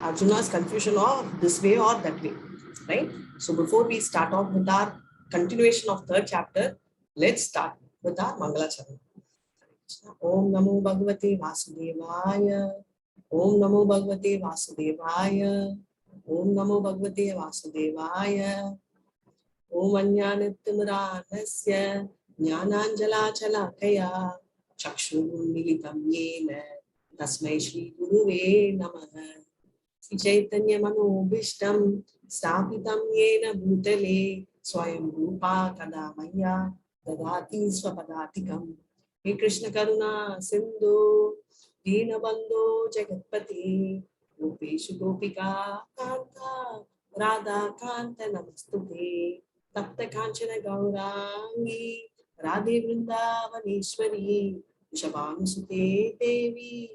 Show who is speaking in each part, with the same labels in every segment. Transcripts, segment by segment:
Speaker 1: Arjuna's confusion of this way or that way, right? So before we start off with our continuation of third chapter, let's start with our Mangala Charan. Om Namo Bhagavate Vasudevaya. Om Namo Bhagavate Vasudevaya. Om Namo Bhagavate Vasudevaya. Om Anyanittimranasya Jnananjala Chalakaya Chakshurunmilitam Yena Tasmai Shri Guruve Namaha. Chaitanya Manobhishtam Sthapitam Yena Bhutale Swayam Rupa Kadamaya Dadati Swapadatikam. He Krishna Karuna Sindhu Dinabandhu Jagatpati Gopeshu Gopika Kanta Radha Kanta Namastute Tapta Kanchana Gaurangi Radhe Vrindavaneshwari Vishabhanusute Devi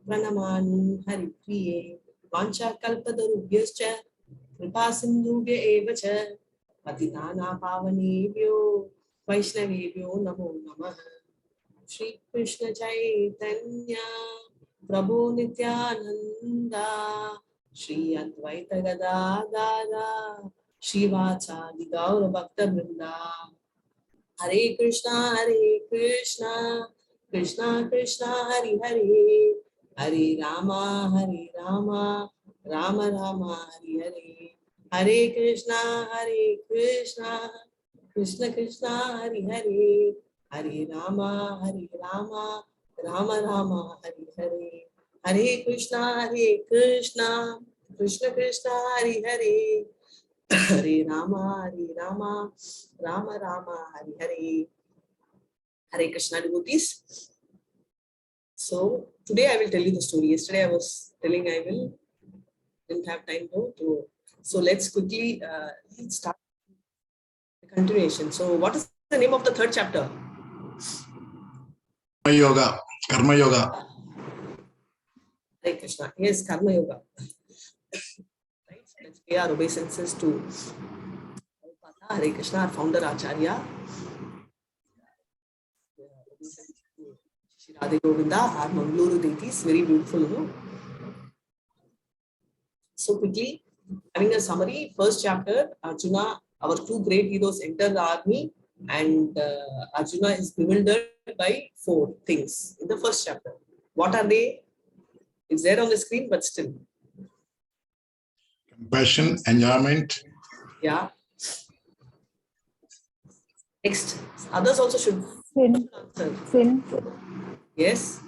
Speaker 1: Pranamani Haripriye Vancha Kalpadarubhyascha Kripa Sindhubhya Evacha Patitana Pavanebhyo Vaishnavebhyo Namo Namaha. Shri Krishna Chaitanya Prabhu Nityananda Shri Advaita Gadadara Shri Vatsadi Gaura Bhakta Vrinda. Hare Krishna Krishna Krishna Hare Hare Hare Rama Rama Rama Hare Hare. Hare Krishna Krishna Krishna Hare Hare Hare Rama Rama Rama Hare Hare. Hare Krishna Krishna Krishna Hare Hare Hare Rama Rama Rama Hare Hare. Hare Krishna devotees. So today I will tell you the story. Yesterday I was telling didn't have time to. So let's quickly start the continuation. So what is the name of the third chapter?
Speaker 2: Karma Yoga.
Speaker 1: Hare Krishna. Yes, Karma Yoga. Right? So let's pay our obeisances to Hare Krishna, our founder Acharya. Shri Radhe Govinda, our Mangaluru deities, very beautiful, no? So quickly, having a summary, first chapter, Arjuna, our two great heroes enter the army, and Arjuna is bewildered by four things in the first chapter. What are they? It's there on the screen, but still.
Speaker 2: Compassion, enjoyment.
Speaker 1: Yeah. Next, others also should answer.
Speaker 3: Sin.
Speaker 1: Yes.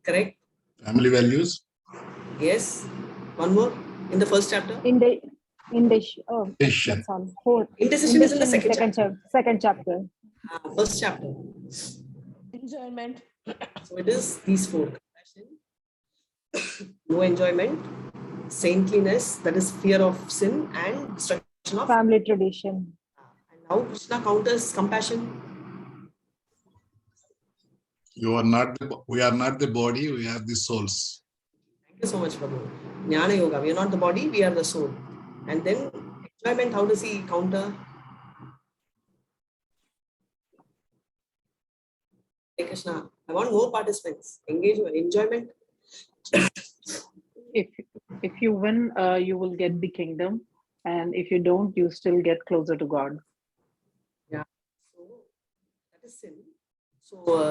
Speaker 1: Correct.
Speaker 2: Family values.
Speaker 1: Yes. One more in the first chapter.
Speaker 3: Indecision. Oh, that's all. Four.
Speaker 1: Indecision is in the second chapter.
Speaker 3: Second chapter.
Speaker 1: First chapter.
Speaker 4: Enjoyment.
Speaker 1: So it is these four: compassion, no enjoyment, saintliness, that is fear of sin, and destruction of
Speaker 3: family tradition.
Speaker 1: And now Krishna counters compassion.
Speaker 2: We are not the body, we are the souls.
Speaker 1: Thank you so much, Prabhu. Jnana Yoga, we are not the body, we are the soul. And then enjoyment, how does he counter? Hey Krishna, I want more participants. Engagement, enjoyment.
Speaker 4: If you win, you will get the kingdom, and if you don't, you still get closer to God.
Speaker 1: Yeah. So that is sin. So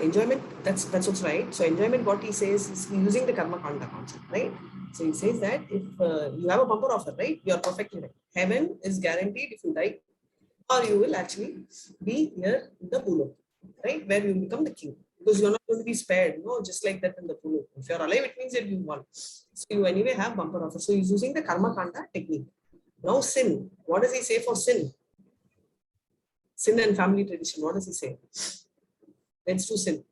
Speaker 1: enjoyment, that's also right. So enjoyment, what he says is using the Karma-Kanda concept, right? So he says that if you have a bumper offer, right? You are perfectly right. Heaven is guaranteed if you die, or you will actually be here in the Bhulok, right? Where you will become the king. Because you're not going to be spared, no, just like that in the Bhulok. If you're alive, it means that you won. So you anyway have bumper offer. So he's using the Karma-Kanda technique. Now sin, what does he say for sin? Sin and family tradition, what does he say? Let's do sin.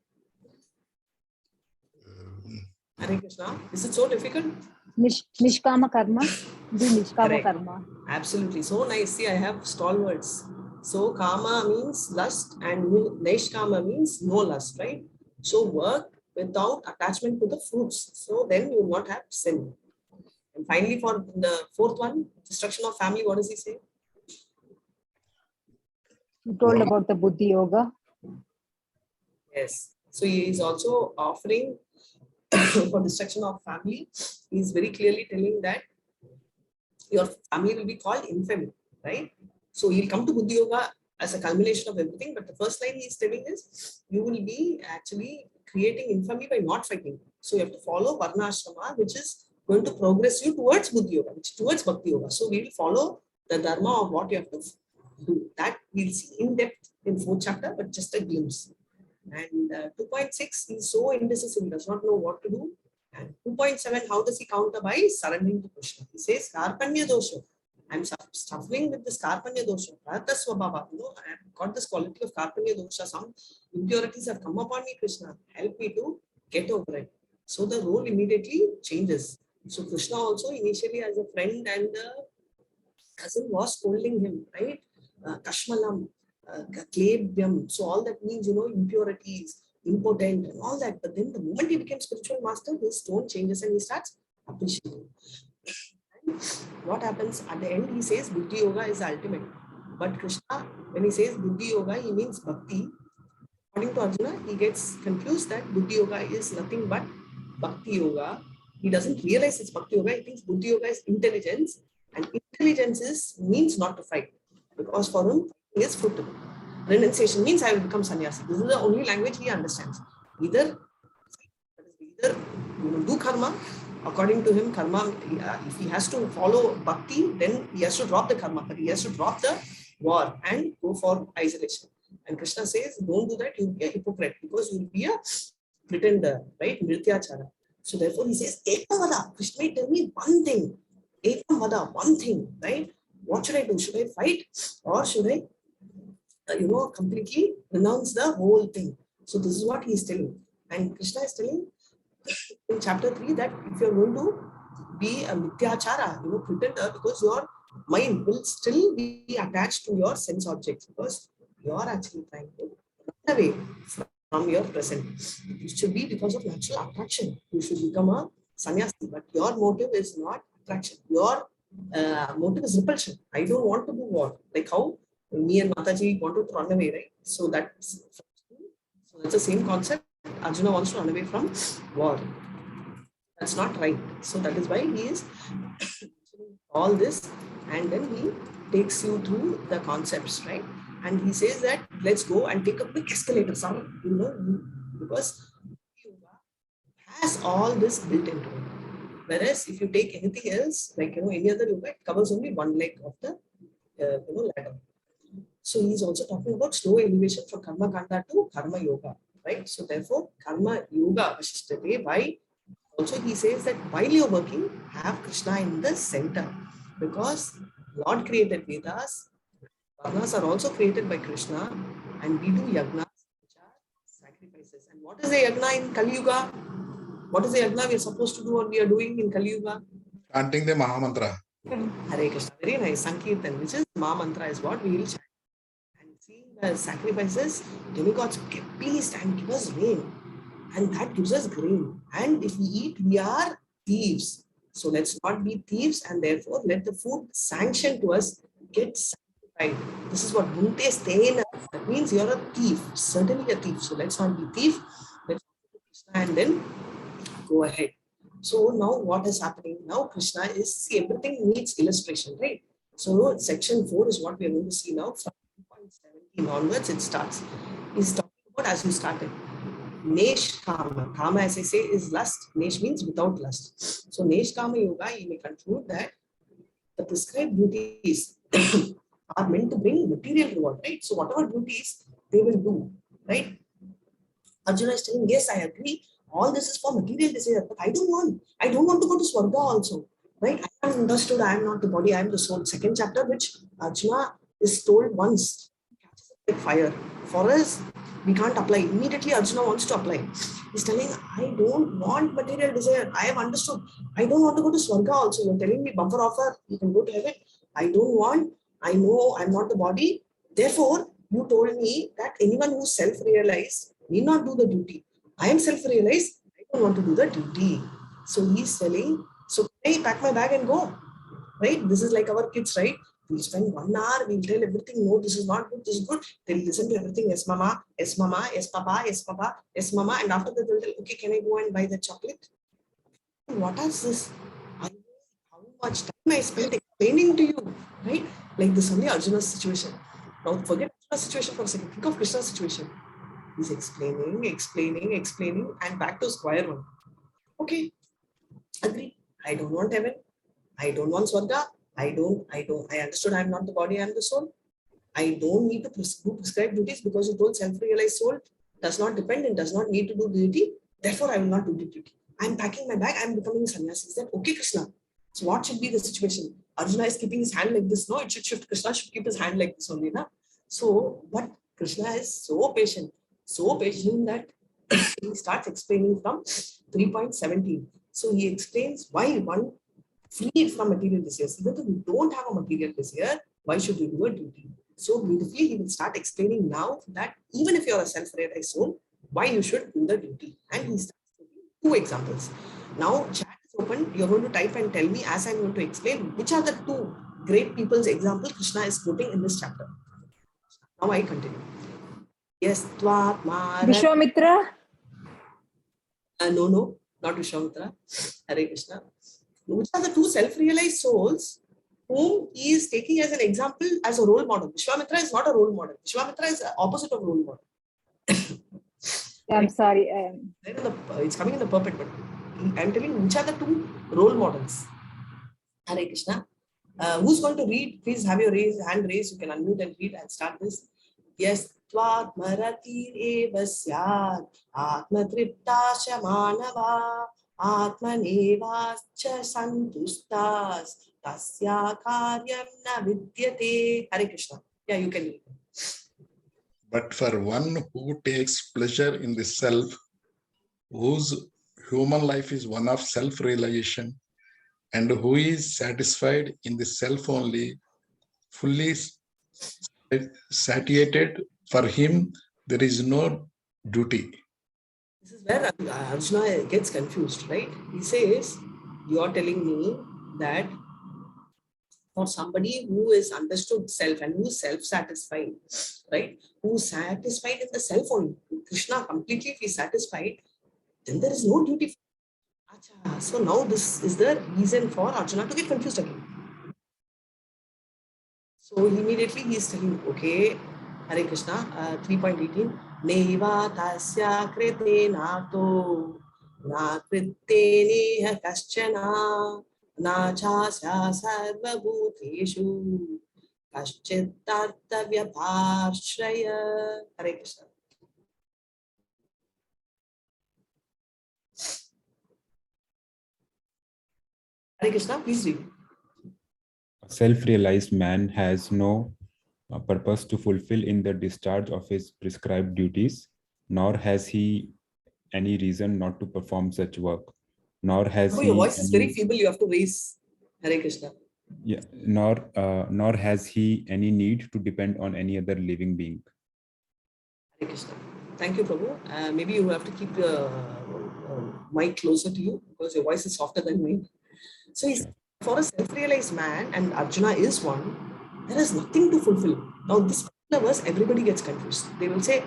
Speaker 1: Hare Krishna. Is it so difficult?
Speaker 3: Nishkama Karma. The Niskama Karma.
Speaker 1: Absolutely. So nice. See, I have stalwarts. So Kama means lust and Nishkama means no lust, right? So work without attachment to the fruits. So then you will not have sin. And finally, for the fourth one, destruction of family, what does he say?
Speaker 3: You told about the Buddhi Yoga.
Speaker 1: Yes. So he is also offering for destruction of family, he is very clearly telling that your family will be called infamy, right? So he'll come to Buddhi Yoga as a culmination of everything, but the first line he's telling is you will be actually creating infamy by not fighting. So you have to follow Varna Ashrama, which is going to progress you towards Buddhi Yoga, which towards Bhakti Yoga. So we will follow the dharma of what you have to do. That we'll see in depth in 4th chapter, but just a glimpse. And 2.6 is so indecisive, he does not know what to do. And 2.7, how does he counter? By surrendering to Krishna. He says, Karpanya dosha. I'm suffering with this Karpanya dosha. Bharata Swabhava. You know, I have got this quality of Karpanya dosha. Some impurities have come upon me, Krishna. Help me to get over it. So the role immediately changes. So Krishna also initially as a friend and cousin was scolding him, right? Kashmalam, Klebyam. So all that means, you know, impurities, impotent and all that. But then the moment he became spiritual master, his tone changes and he starts appreciating. And what happens at the end? He says Buddhi Yoga is ultimate. But Krishna, when he says Buddhi Yoga, he means Bhakti. According to Arjuna, he gets confused that Buddhi Yoga is nothing but Bhakti Yoga. He doesn't realize it's Bhakti Yoga. He thinks Buddhi Yoga is intelligence. And intelligence means not to fight. Because for him, it is fruitful. Renunciation means I will become sannyasi. This is the only language he understands. Either you will do karma. According to him, karma, if he has to follow bhakti, then he has to drop the karma, but he has to drop the war and go for isolation. And Krishna says, don't do that, you'll be a hypocrite because you'll be a pretender, right? Nrityachara. So therefore he says, Ekam vada. Krishna, tell me one thing. Ekam vada, one thing, right? What should I do? Should I fight or should I, completely renounce the whole thing? So this is what he is telling. And Krishna is telling in chapter 3 that if you're going to be a mithyachara, pretender, because your mind will still be attached to your sense objects because you are actually trying to run away from your present. It should be because of natural attraction. You should become a sannyasi, but your motive is not attraction. Your motive is repulsion. I don't want to do war. Like how me and Mataji wanted to run away, right? So that's the same concept. Arjuna wants to run away from war. That's not right. So that is why he is all this, and then he takes you through the concepts, right? And he says that let's go and take a quick escalator, because yoga has all this built into it. Whereas if you take anything else, like any other yoga, it covers only one leg of the ladder. So he's also talking about slow elevation from Karma-Kanda to Karma Yoga, right? So therefore, Karma Yoga, why? Also he says that while you're working, have Krishna in the center, because Lord created Vedas, Varnas are also created by Krishna, and we do yagnas, which are sacrifices. And what is a yagna in Kali Yuga? What is the yagna we are supposed to do or we are doing in Kali Yuga?
Speaker 2: Chanting the Mahamantra.
Speaker 1: Hare Krishna. Very nice. Sankirtan, which is Mahamantra, is what we will chant. And seeing the sacrifices, demigods get peace and give us rain. And that gives us grain. And if we eat, we are thieves. So let's not be thieves, and therefore let the food sanctioned to us get sanctified. This is what Bunte Stena. That means you're a thief, certainly a thief. So let's not be thief. Let's and then go ahead. So now what is happening? Now Krishna is, see, everything needs illustration, right? So section 4 is what we are going to see now. From 2.17 onwards, it starts. He's talking about as you started. Nishkama. Kama, as I say, is lust. Nish means without lust. So Nishkama Yoga, you may conclude that the prescribed duties are meant to bring material reward, right? So whatever duties they will do, right? Arjuna is telling, yes, I agree. All this is for material desire, but I don't want to go to Swarga also, right? I have understood I am not the body, I am the soul. Second chapter, which Arjuna is told once, like fire. For us, we can't apply. Immediately Arjuna wants to apply. He's telling, I don't want material desire. I have understood. I don't want to go to Swarga also. You're telling me bumper offer, you can go to heaven. I don't want. I know I'm not the body. Therefore, you told me that anyone who's self-realized need not do the duty. I am self-realized. I don't want to do the duty. So he's telling, so I pack my bag and go. Right? This is like our kids, right? We'll spend 1 hour, we'll tell everything, no, this is not good, this is good. They'll listen to everything, yes mama, yes mama, yes papa, yes papa, yes mama. And after that, they'll tell, okay, can I go and buy the chocolate? What is this? How much time I spent explaining to you, right? Like this only Arjuna's situation. Now forget Arjuna's situation for a second. Think of Krishna's situation. He's explaining, and back to square one. Okay, agree. I don't want heaven. I don't want Swarga. I understood I'm not the body, I'm the soul. I don't need to do prescribed duties because you told self-realized soul does not depend and does not need to do duty. Therefore, I will not do duty. I'm packing my bag. I'm becoming sannyasi. Is that okay, Krishna? So what should be the situation? Arjuna is keeping his hand like this. No, it should shift. Krishna should keep his hand like this only. Na? So, but Krishna is so patient that he starts explaining from 3.17. So he explains why one freed from material desires. Even though you don't have a material desire, why should you do a duty? So beautifully, he will start explaining now that even if you're a self-realized soul, why you should do the duty. And he starts giving 2 examples. Now, chat is open. You're going to type and tell me as I'm going to explain which are the 2 great people's example Krishna is quoting in this chapter. Now I continue. Yes,
Speaker 3: Vishwamitra.
Speaker 1: No, not Vishwamitra. Hare Krishna. Which are the 2 self-realized souls whom he is taking as an example, as a role model. Vishwamitra is not a role model. Vishwamitra is the opposite of role model.
Speaker 3: I'm sorry.
Speaker 1: It's coming in the purport, but I'm telling you which are the 2 role models. Hare Krishna. Who's going to read? Please have your hand raised. You can unmute and read and start this. Yes. Tvatmaratir eva syat atmatriptasya manava atmanevascha santustas tasya karyam na vidyate. Hare Krishna. Yeah, you can read.
Speaker 2: But for one who takes pleasure in the self, whose human life is one of self-realization, and who is satisfied in the self only, fully satiated, for him there is no duty.
Speaker 1: This is where Arjuna gets confused, right? He says, you are telling me that for somebody who is understood self and who is self-satisfied, right? Who is satisfied in the self only. Krishna completely, if he is satisfied, then there is no duty. Achha. So now this is the reason for Arjuna to get confused again. So immediately he is telling, okay, Hare Krishna, 3.18, Neva tasya krite nato na krite neha kaschana na chasya sarva bhuteshu kaschittartha vyapashraya. Hare Krishna. Hare Krishna, please read.
Speaker 5: A self-realized man has no purpose to fulfill in the discharge of his prescribed duties, nor has he any reason not to perform such work, nor has
Speaker 1: your voice is very feeble, you have to raise. Hare Krishna.
Speaker 5: Yeah, nor has he any need to depend on any other living being.
Speaker 1: Hare Krishna. Thank you, Prabhu. Maybe you have to keep your mic closer to you because your voice is softer than mine. So he's, for a self-realized man, and Arjuna is one, there is nothing to fulfill. Now this particular verse, everybody gets confused. They will say,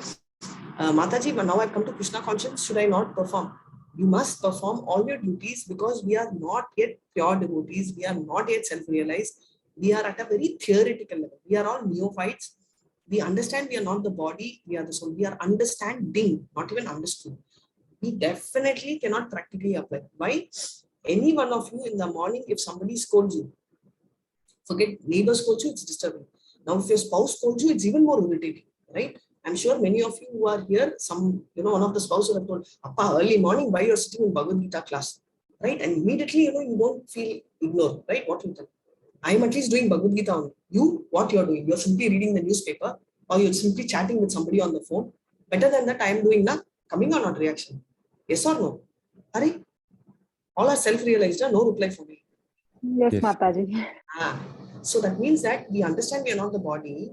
Speaker 1: Mataji, now I've come to Krishna conscience, should I not perform? You must perform all your duties because we are not yet pure devotees. We are not yet self-realized. We are at a very theoretical level. We are all neophytes. We understand we are not the body, we are the soul. We are understanding, not even understood. We definitely cannot practically apply. Why? Any one of you in the morning, if somebody scolds you, forget neighbor scolds you, it's disturbing. Now, if your spouse scolds you, it's even more irritating, right? I'm sure many of you who are here, one of the spouses have told, Appa, early morning, why you're sitting in Bhagavad Gita class, right? And immediately, you don't feel ignored, right? What you tell? I'm at least doing Bhagavad Gita only. You, what you're doing? You're simply reading the newspaper or you're simply chatting with somebody on the phone. Better than that, I am doing coming or not reaction. Yes or no? Are all are self-realized, no reply for me.
Speaker 3: Yes, Mataji.
Speaker 1: So that means that we understand we are not the body.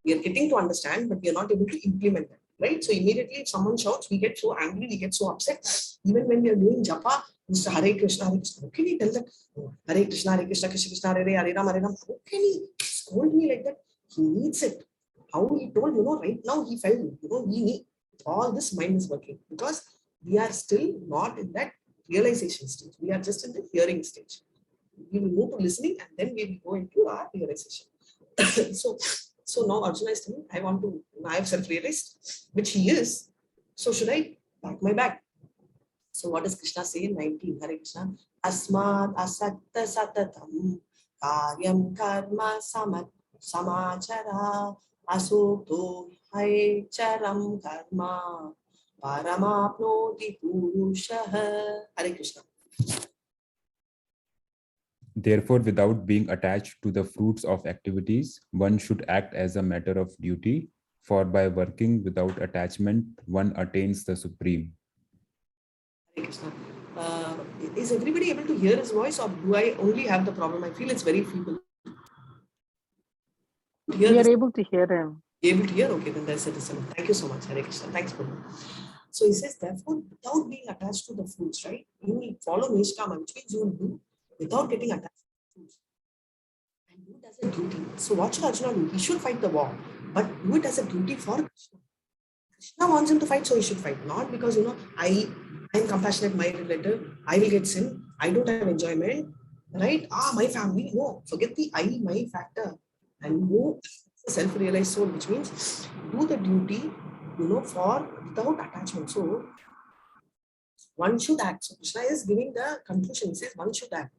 Speaker 1: We are getting to understand, but we are not able to implement that, right? So immediately if someone shouts, we get so angry, we get so upset. Even when we are doing japa, Mr. Hare Krishna, Hare Krishna. How can he tell that? Oh, Hare Krishna, Krishna, Krishna, Hare Hare, Hare Ram, Hare Ram. How can he scold me like that? He needs it. How he told, right now he felt, we need all this mind is working because we are still not in that realization stage. We are just in the hearing stage. We will move to listening and then we will go into our realization. so now Arjuna is telling, I have self-realized, which he is. So should I pack my bag? So what does Krishna say in 19? Hare Krishna. Asmad asakta satatam karyam karma samachara asukto hai charam karma paramapnoti purushaha. Hare Krishna.
Speaker 5: Therefore, without being attached to the fruits of activities, one should act as a matter of duty, for by working without attachment, one attains the supreme.
Speaker 1: Hare Krishna. Is everybody able to hear his voice, or do I only have the problem? I feel it's very feeble.
Speaker 4: We are able to hear him.
Speaker 1: Able to hear? Okay, then that's it. Thank you so much, Hare Krishna. Thanks, Prabhu. So he says, therefore, without being attached to the fruits, right? You will follow Nishkama, which means you will do without getting attached to the fruits. And do it as a duty. So what should Arjuna do? He should fight the war, but do it as a duty for Krishna. Krishna wants him to fight, so he should fight. Not because, I am compassionate, my relative, I will get sin, I don't have enjoyment, right? My family, no. Forget the I, my factor. And go self-realized soul, which means do the duty, for without attachment. So one should act. So Krishna is giving the conclusion. He says one should act.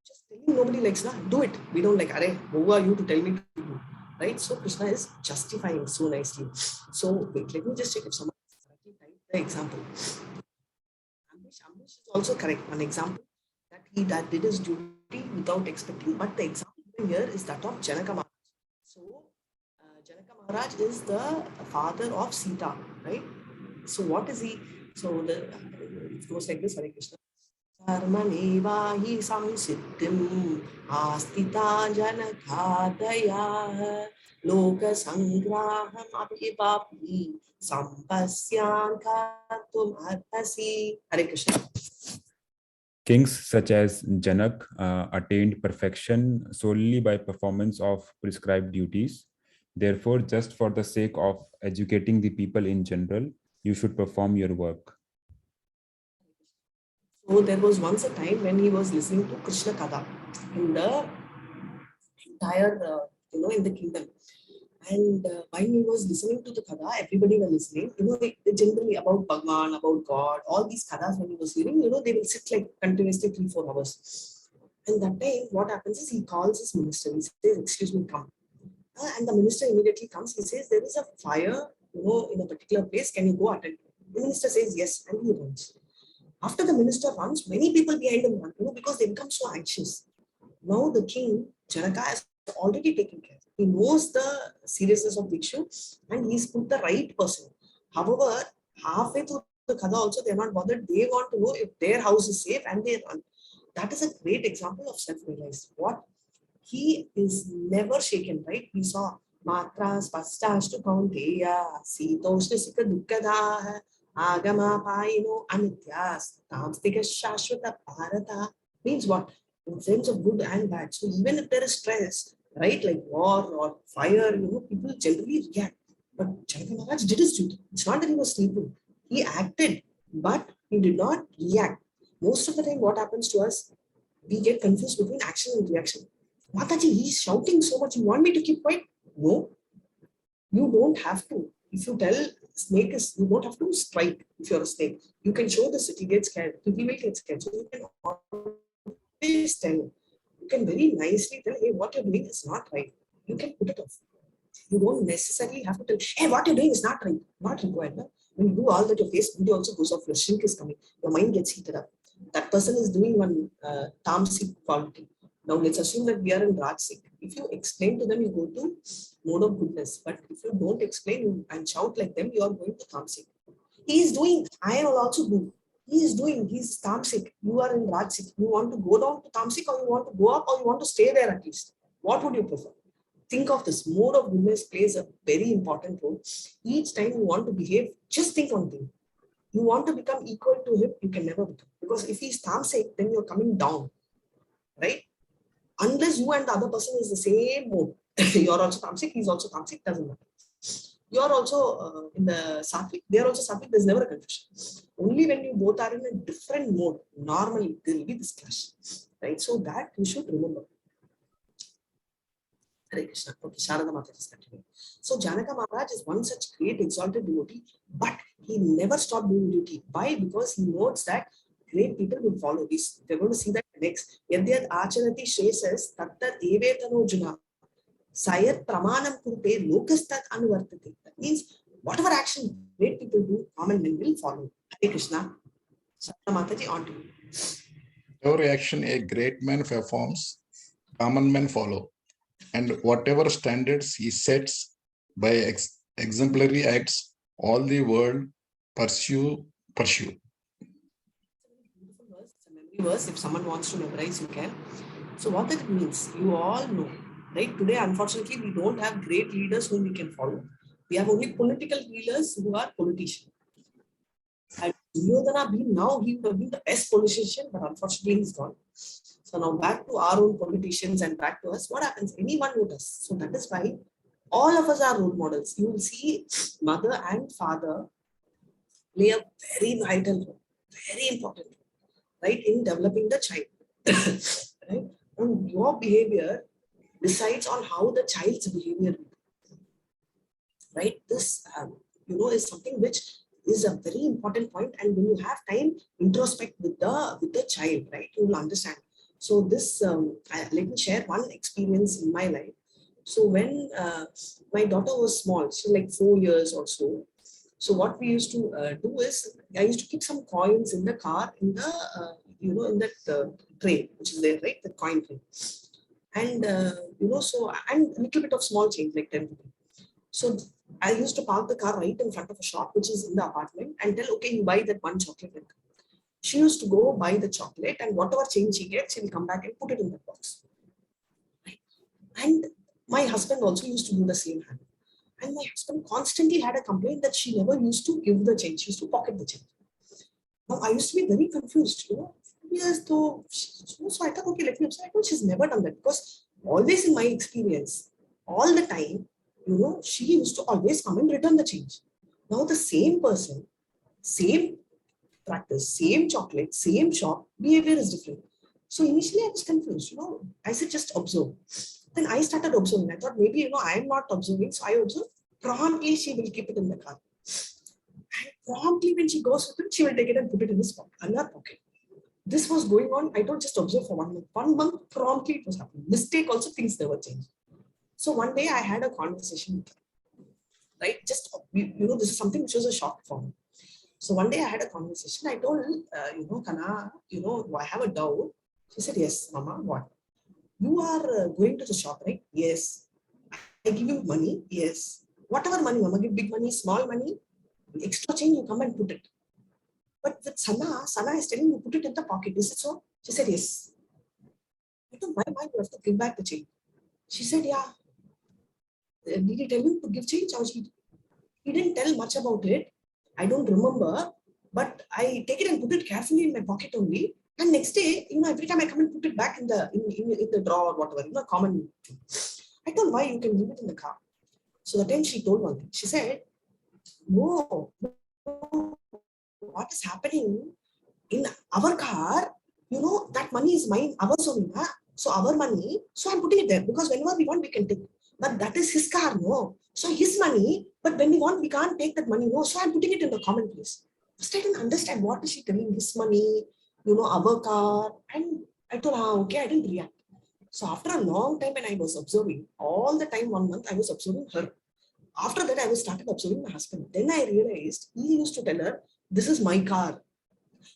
Speaker 1: Just telling nobody likes, do it. We don't like, who are you to tell me to do? Right? So Krishna is justifying so nicely. So wait, let me just check if someone type the example. Ambish is also correct. One example that did his duty without expecting, but the example here is that of Janaka Maharaj. So Janaka Maharaj is the father of Sita, right? So what is he? So it goes like this, Hare Krishna. Karmanevahi samsiddhim astita janakadaya loka sangraham abhipapi sampasyan kartum arhasi. Hare Krishna.
Speaker 5: Kings such as Janak attained perfection solely by performance of prescribed duties. Therefore, just for the sake of educating the people in general, you should perform your work.
Speaker 1: So there was once a time when he was listening to Krishna Kada in the entire, in the kingdom. And while he was listening to the Kada, everybody was listening. They generally about Bhagwan, about God, all these Kadas when he was hearing, they will sit like continuously 3-4 hours. And that time, what happens is he calls his minister. He says, "Excuse me, come." And the minister immediately comes. He says, "There is a fire, in a particular place. Can you go attend?" The minister says, "Yes," and he runs. After the minister runs, many people behind him run, because they become so anxious. Now the king, Janaka, has already taken care. He knows the seriousness of Bhikshu and he's put the right person. However, halfway through the Kada also, they're not bothered. They want to know if their house is safe and they run. That is a great example of self-realized. What? He is never shaken, right? We saw Matra Spastashtu Kaunteya Sitoshna Sika Dukkadaha Agama Paino Anityas Tamstika Shashwata Bharata. Means what? In sense of good and bad. So even if there is stress, right, like war or fire, people generally react. But Janaka Maharaj did his duty. It's not that he was sleeping. He acted, but he did not react. Most of the time, what happens to us, we get confused between action and reaction. Mataji, he's shouting so much. You want me to keep quiet? No, you don't have to. If you tell snake is, you don't have to strike if you're a snake. You can show this, he gets scared. He will get scared. So you can always tell. You can very nicely tell, hey, what you're doing is not right. You can put it off. You don't necessarily have to tell, hey, what you're doing is not right. Not required. No? When you do all that, your face video also goes off, your shrink is coming, your mind gets heated up. That person is doing one tamasic quality. Now let's assume that we are in Rajsik. If you explain to them, you go to mode of goodness. But if you don't explain and shout like them, you are going to tamasic. He is doing, I will also do. He is doing, he's tamasic. You are in Rajsik. You want to go down to tamasic, or you want to go up, or you want to stay there at least. What would you prefer? Think of this. Mode of goodness plays a very important role. Each time you want to behave, just think one thing. You want to become equal to him, you can never become. Because if he's tamasic, then you're coming down, right? Unless you and the other person is the same mode. You're also tamasic, he's also tamasic, doesn't matter. You're also in the sattvic, they're also sattvic, there's never a confusion. Only when you both are in a different mode, normally there will be this clash, right? So that you should remember. Hare Krishna. Okay, Sharada Mata is continuing. So Janaka Maharaj is one such great exalted devotee, but he never stopped doing duty. Why? Because he knows that great people will follow this. We're going to see that next. Yadyad Acharati Shesas Tatta Devetano Juna Sayat Pramanam Kurte Lokastat Anuvartate. That means whatever action great people do, common men will follow. Hare Krishna. Sharada Mataji, on to you.
Speaker 2: Every action a great man performs, common men follow. And whatever standards he sets by exemplary acts, all the world pursue.
Speaker 1: Beautiful verse. It's a memory verse. If someone wants to memorize, you can. So what that means, you all know, right? Today, unfortunately, we don't have great leaders whom we can follow. We have only political leaders who are politicians. Had Duryodhana been now, he would have been the best politician, but unfortunately, he's gone. So now back to our own politicians and back to us. What happens? Anyone who does. So that is why all of us are role models. You will see mother and father play a very vital role, very important role, right, in developing the child. Right? And your behavior decides on how the child's behavior will be. Right? This, is something which is a very important point. And when you have time, introspect with the child, right? You will understand. So this, let me share one experience in my life. So when my daughter was small, she was like 4 years or so. So what we used to do is, I used to keep some coins in the car, in the, in that tray, which is there, right? The coin tray. And, so, and a little bit of small change, like 10 rupees. So I used to park the car right in front of a shop, which is in the apartment, and tell, okay, you buy that one chocolate. She used to go buy the chocolate, and whatever change she gets, she will come back and put it in the box. Right? And my husband also used to do the same habit. And my husband constantly had a complaint that she never used to give the change. She used to pocket the change. Now I used to be very confused, Yes, so I thought, okay, let me observe. She's never done that, because always in my experience, all the time, she used to always come and return the change. Now the same person, same practice, same chocolate, same shop, behavior is different. So initially I was confused, I said, just observe. Then I started observing. I thought maybe, I am not observing. So I observed. Promptly she will keep it in the car. And promptly when she goes with it, she will take it and put it in her pocket. This was going on. I don't just observe for 1 month. 1 month, promptly it was happening. Mistake also, things never change. So one day I had a conversation with her. Right? Just, this is something which was a shock for me. So one day I had a conversation. I told her, Kana, I have a doubt. She said, yes, Mama, what? You are going to the shop, right? Yes. I give you money. Yes. Whatever money, Mama, give big money, small money, extra change, you come and put it. But with Sana is telling you, put it in the pocket. Is it so? She said, yes. I told, why you have to give back the change? She said, yeah. Did he tell you to give change? He didn't tell much about it. I don't remember. But I take it and put it carefully in my pocket only. And next day, every time I come and put it back in the drawer or whatever, common thing. I told, why you can leave it in the car? So the time she told one thing. She said, no, what is happening in our car, that money is mine, ours only. So our money, so I'm putting it there because whenever we want, we can take. But that is his car, no. So his money, but when we want, we can't take that money, no. So I'm putting it in the common place. First, I didn't understand what is she telling, his money, our car. And I told, okay, I didn't react. So after a long time when I was observing, all the time 1 month, I was observing her. After that, I started observing my husband. Then I realized he used to tell her, this is my car.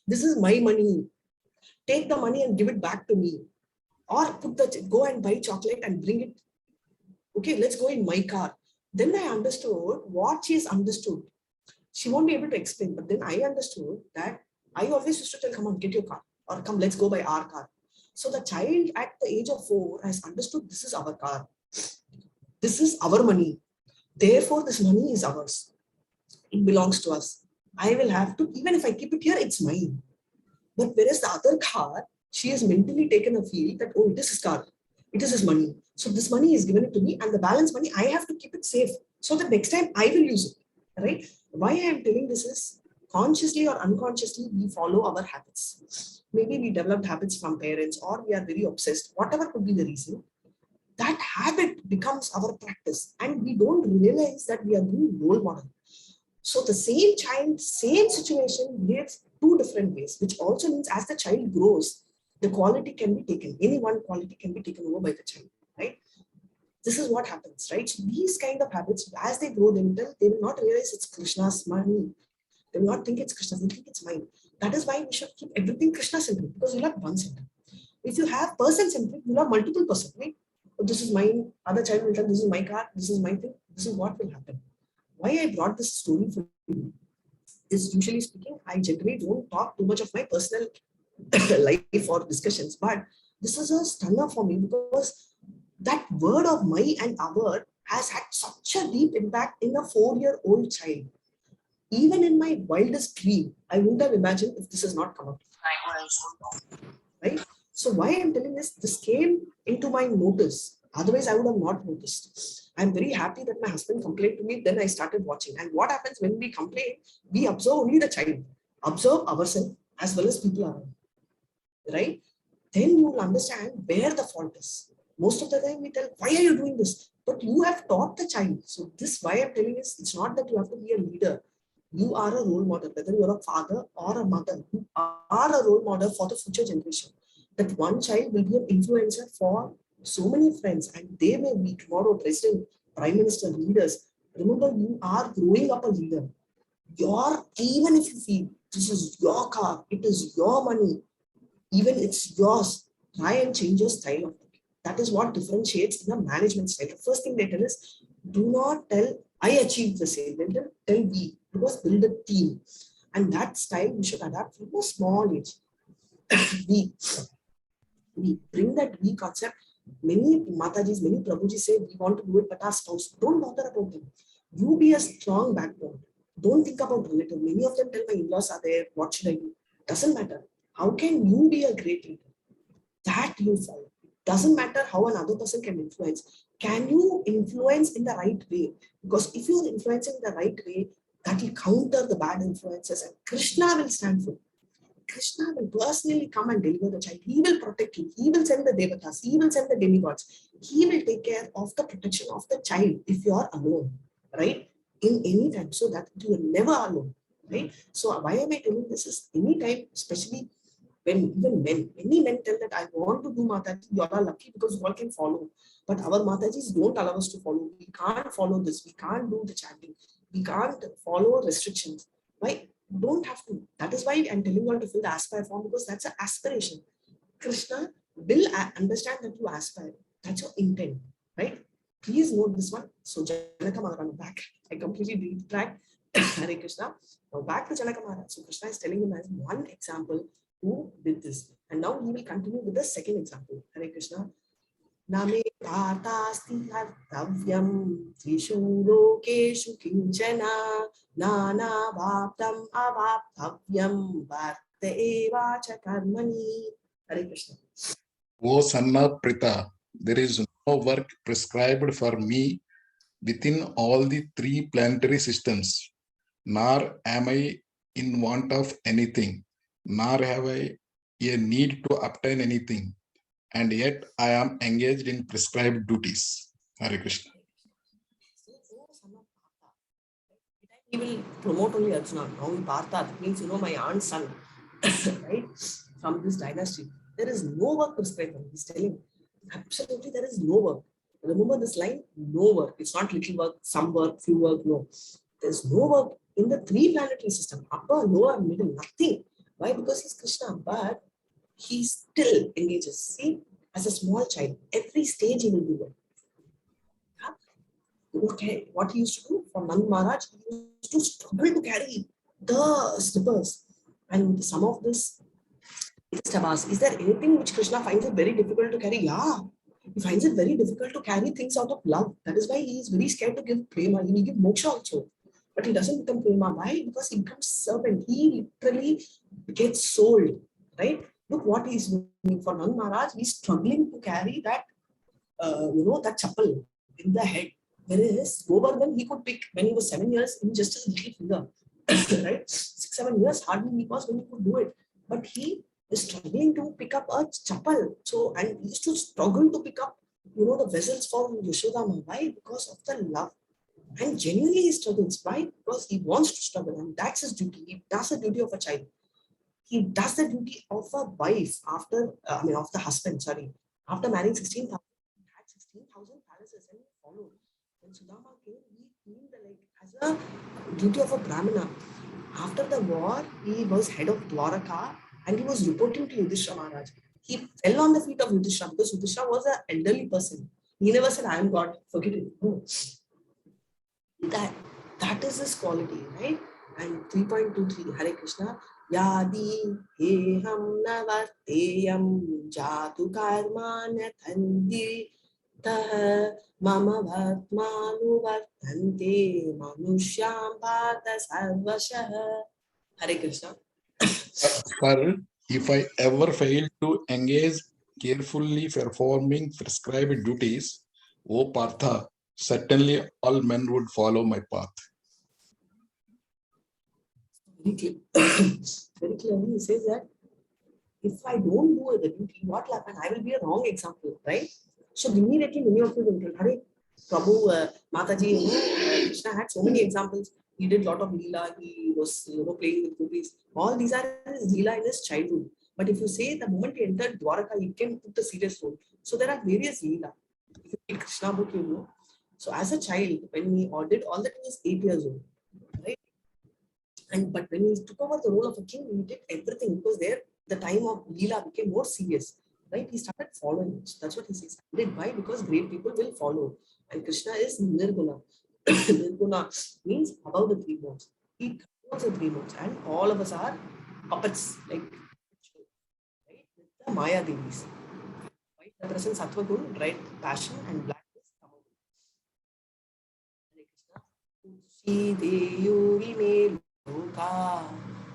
Speaker 1: This is my money. Take the money and give it back to me. Or go and buy chocolate and bring it. Okay, let's go in my car. Then I understood what she has understood. She won't be able to explain, but then I understood that I always used to tell, come on, get your car. Or come, let's go by our car. So the child at the age of 4 has understood this is our car. This is our money. Therefore, this money is ours. It belongs to us. I will have to, even if I keep it here, it's mine. But whereas the other car, she has mentally taken a feel that, oh, it is his car, it is his money. So this money is given to me, and the balance money, I have to keep it safe so that next time I will use it, right? Why I am telling this is, consciously or unconsciously, we follow our habits. Maybe we developed habits from parents, or we are very obsessed, whatever could be the reason. That habit becomes our practice, and we don't realize that we are doing role model. So the same child, same situation behaves two different ways, which also means as the child grows, the quality can be taken. Any one quality can be taken over by the child, right? This is what happens, right? So these kind of habits, as they grow, they will not realize it's Krishna's money. They will not think it's Krishna's, they think it's mine. That is why we should keep everything Krishna-centric, because you'll have one center. If you have person-centric, you'll have multiple person, right? Oh, this is mine, other child will tell, this is my car, this is my thing, this is what will happen. Why I brought this story for you is, usually speaking, I generally don't talk too much of my personal life or discussions, but this is a stunner for me, because that word of my and our has had such a deep impact in a 4-year-old child. Even in my wildest dream, I wouldn't have imagined if this has not come up. Right? So why I'm telling this came into my notice. Otherwise, I would have not noticed. I'm very happy that my husband complained to me. Then I started watching. And what happens when we complain? We observe only the child, observe ourselves as well as people around. Right? Then you will understand where the fault is. Most of the time we tell, why are you doing this? But you have taught the child. So this, why I'm telling is, it's not that you have to be a leader. You are a role model, whether you're a father or a mother. You are a role model for the future generation. That one child will be an influencer for so many friends, and they may be tomorrow president, prime minister, leaders. Remember, you are growing up a leader. Even if you feel this is your car, it is your money, even it's yours, try and change your style of thinking. That is what differentiates in a management style. The first thing they tell is, do not tell I achieved the same. They tell we, because build a team. And that style we should adapt from a small age. we bring that we concept. Many Matajis, many Prabhujis say we want to do it, but our spouse, don't bother about them. You be a strong backbone. Don't think about relative. Many of them tell, my in-laws are there, what should I do? Doesn't matter. How can you be a great leader? That you follow. Doesn't matter how another person can influence. Can you influence in the right way? Because if you're influencing in the right way, that will counter the bad influences, and Krishna will stand for. Krishna will personally come and deliver the child. He will protect you. He will send the devatas. He will send the demigods. He will take care of the protection of the child if you are alone, right? In any time, so that you are never alone, right? So why am I telling this is, anytime, especially when even men, many men tell that I want to do Mataji, you are lucky because you all can follow. But our Matajis don't allow us to follow. We can't follow this. We can't do the chanting. We can't follow restrictions. Why? Don't have to. That is why I'm telling you all to fill the aspire form, because that's an aspiration. Krishna will understand that you aspire. That's your intent, right? Please note this one. So Janaka Maharaj, back. I completely retract. Hare Krishna. Now back to Janaka Maharaj. So Krishna is telling him as one example who did this. And now he will continue with the second example. Hare Krishna. Name Partasti Hartavyam Trishu Lokeshu Kinchana Nana Bhaptam Avaptavyam Bharta Eva Chakarmani. Hare Krishna.
Speaker 2: O son of Pritha, there is no work prescribed for me within all the 3 planetary systems, nor am I in want of anything, nor have I a need to obtain anything, and yet I am engaged in prescribed duties. Hare Krishna.
Speaker 1: He will promote only Arjuna. Now Partha, that means, my aunt's son, right? From this dynasty. There is no work prescribed. He's telling, absolutely there is no work. Remember this line, no work. It's not little work, some work, few work, no. There's no work in the 3 planetary system, upper, lower, middle, nothing. Why? Because he's Krishna, but he still engages. See, as a small child, every stage he will do it. Okay, what he used to do for Nand Maharaj, he used to struggle to carry the slippers. And some of this, is there anything which Krishna finds it very difficult to carry? Yeah, he finds it very difficult to carry things out of love. That is why he is very scared to give prema. He will give moksha also. but he doesn't become prema. Why? Because he becomes servant. He literally gets sold, right? Look what he's doing for Nand Maharaj. He's struggling to carry that, that chappal in the head. Whereas Govardhan, he could pick when he was 7 years in just his little finger, right? 6, 7 years hardly he was when he could do it. But he is struggling to pick up a chappal. So, and he used to struggle to pick up, the vessels for Yashodama. Why? Because of the love. And genuinely he struggles. Why? Because he wants to struggle, and that's his duty. He does the duty of a child. He does the duty of a wife after, of the husband, sorry. After marrying 16,000, he had 16,000 palaces and he followed. When Sudama came, he came as a duty of a Brahmana. After the war, he was head of Dwaraka and he was reporting to Yudhishthira Maharaj. He fell on the feet of Yudhishthira because Yudhishthira was an elderly person. He never said, I am God, forget it. No. That is his quality, right? And 3.23, Hare Krishna. Yadi heham navarteyam jatu karma nathandi tah mama bhatmanu vartante manushyam bhata sarvashah. Hare Krishna.
Speaker 2: For if I ever fail to engage carefully performing prescribed duties, O Partha, certainly all men would follow my path.
Speaker 1: Very clearly, he says that if I don't do the duty, what will happen? I will be a wrong example, right? So immediately many of you will tell, Hare, Prabhu, Mataji, Krishna had so many examples. He did a lot of Leela, he was playing with gopis. All these are his Leela in his childhood. But if you say the moment he entered Dwaraka, he came to the serious role. So there are various Leela. If you read Krishna book, you know. So as a child, when he did all that, he was 8 years old, right? But when he took over the role of a king, he did everything because there the time of Leela became more serious, right? He started following. So that's what he says. Why? Because great people will follow. And Krishna is Nirguna. Nirguna means above the 3 modes. He controls the 3 modes, and all of us are puppets, like, right? With the Maya Devis. White represents Sattva Gun, red passion, and black is Tama Gun.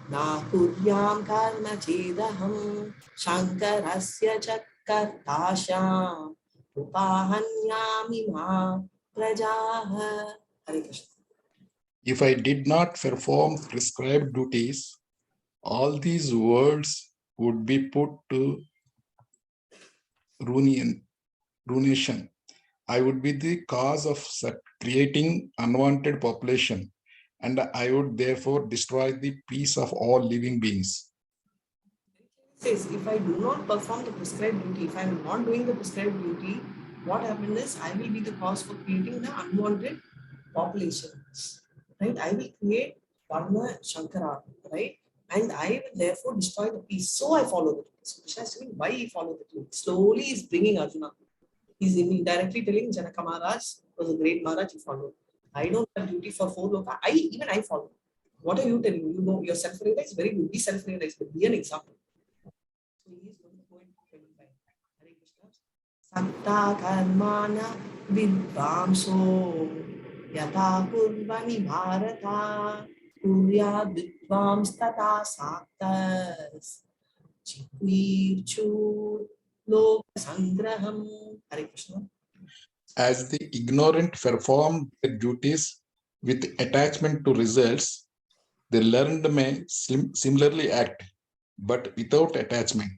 Speaker 1: Na kuryam karma chedaham shankarasya chakkartasham upahanyami ma prajaha. Hare Krishna.
Speaker 2: If I did not perform prescribed duties, all these words would be put to ruination. I would be the cause of creating unwanted population, and I would therefore destroy the peace of all living beings.
Speaker 1: Says, if I do not perform the prescribed duty, if I am not doing the prescribed duty, what happens is I will be the cause for creating the unwanted population, right? I will create Varna Shankara, right? And I will therefore destroy the peace. So I follow the truth. So Krishna is telling why he followed the truth. Slowly he's bringing Arjuna. He's indirectly telling Janaka Maharaj was a great Maharaj, he followed. I don't have duty for 4 loka. I follow. What are you telling? You know, your self-realized, very good. Be self-realized, but be an example. So he is going to go into 25. Hare Krishna. Satta karmana vidvamso yata kurvani bharata kurya vidvams tata saktas chikvirchur lok sangraham. Hare Krishna.
Speaker 2: As the ignorant perform their duties with attachment to results, the learned may similarly act, but without attachment,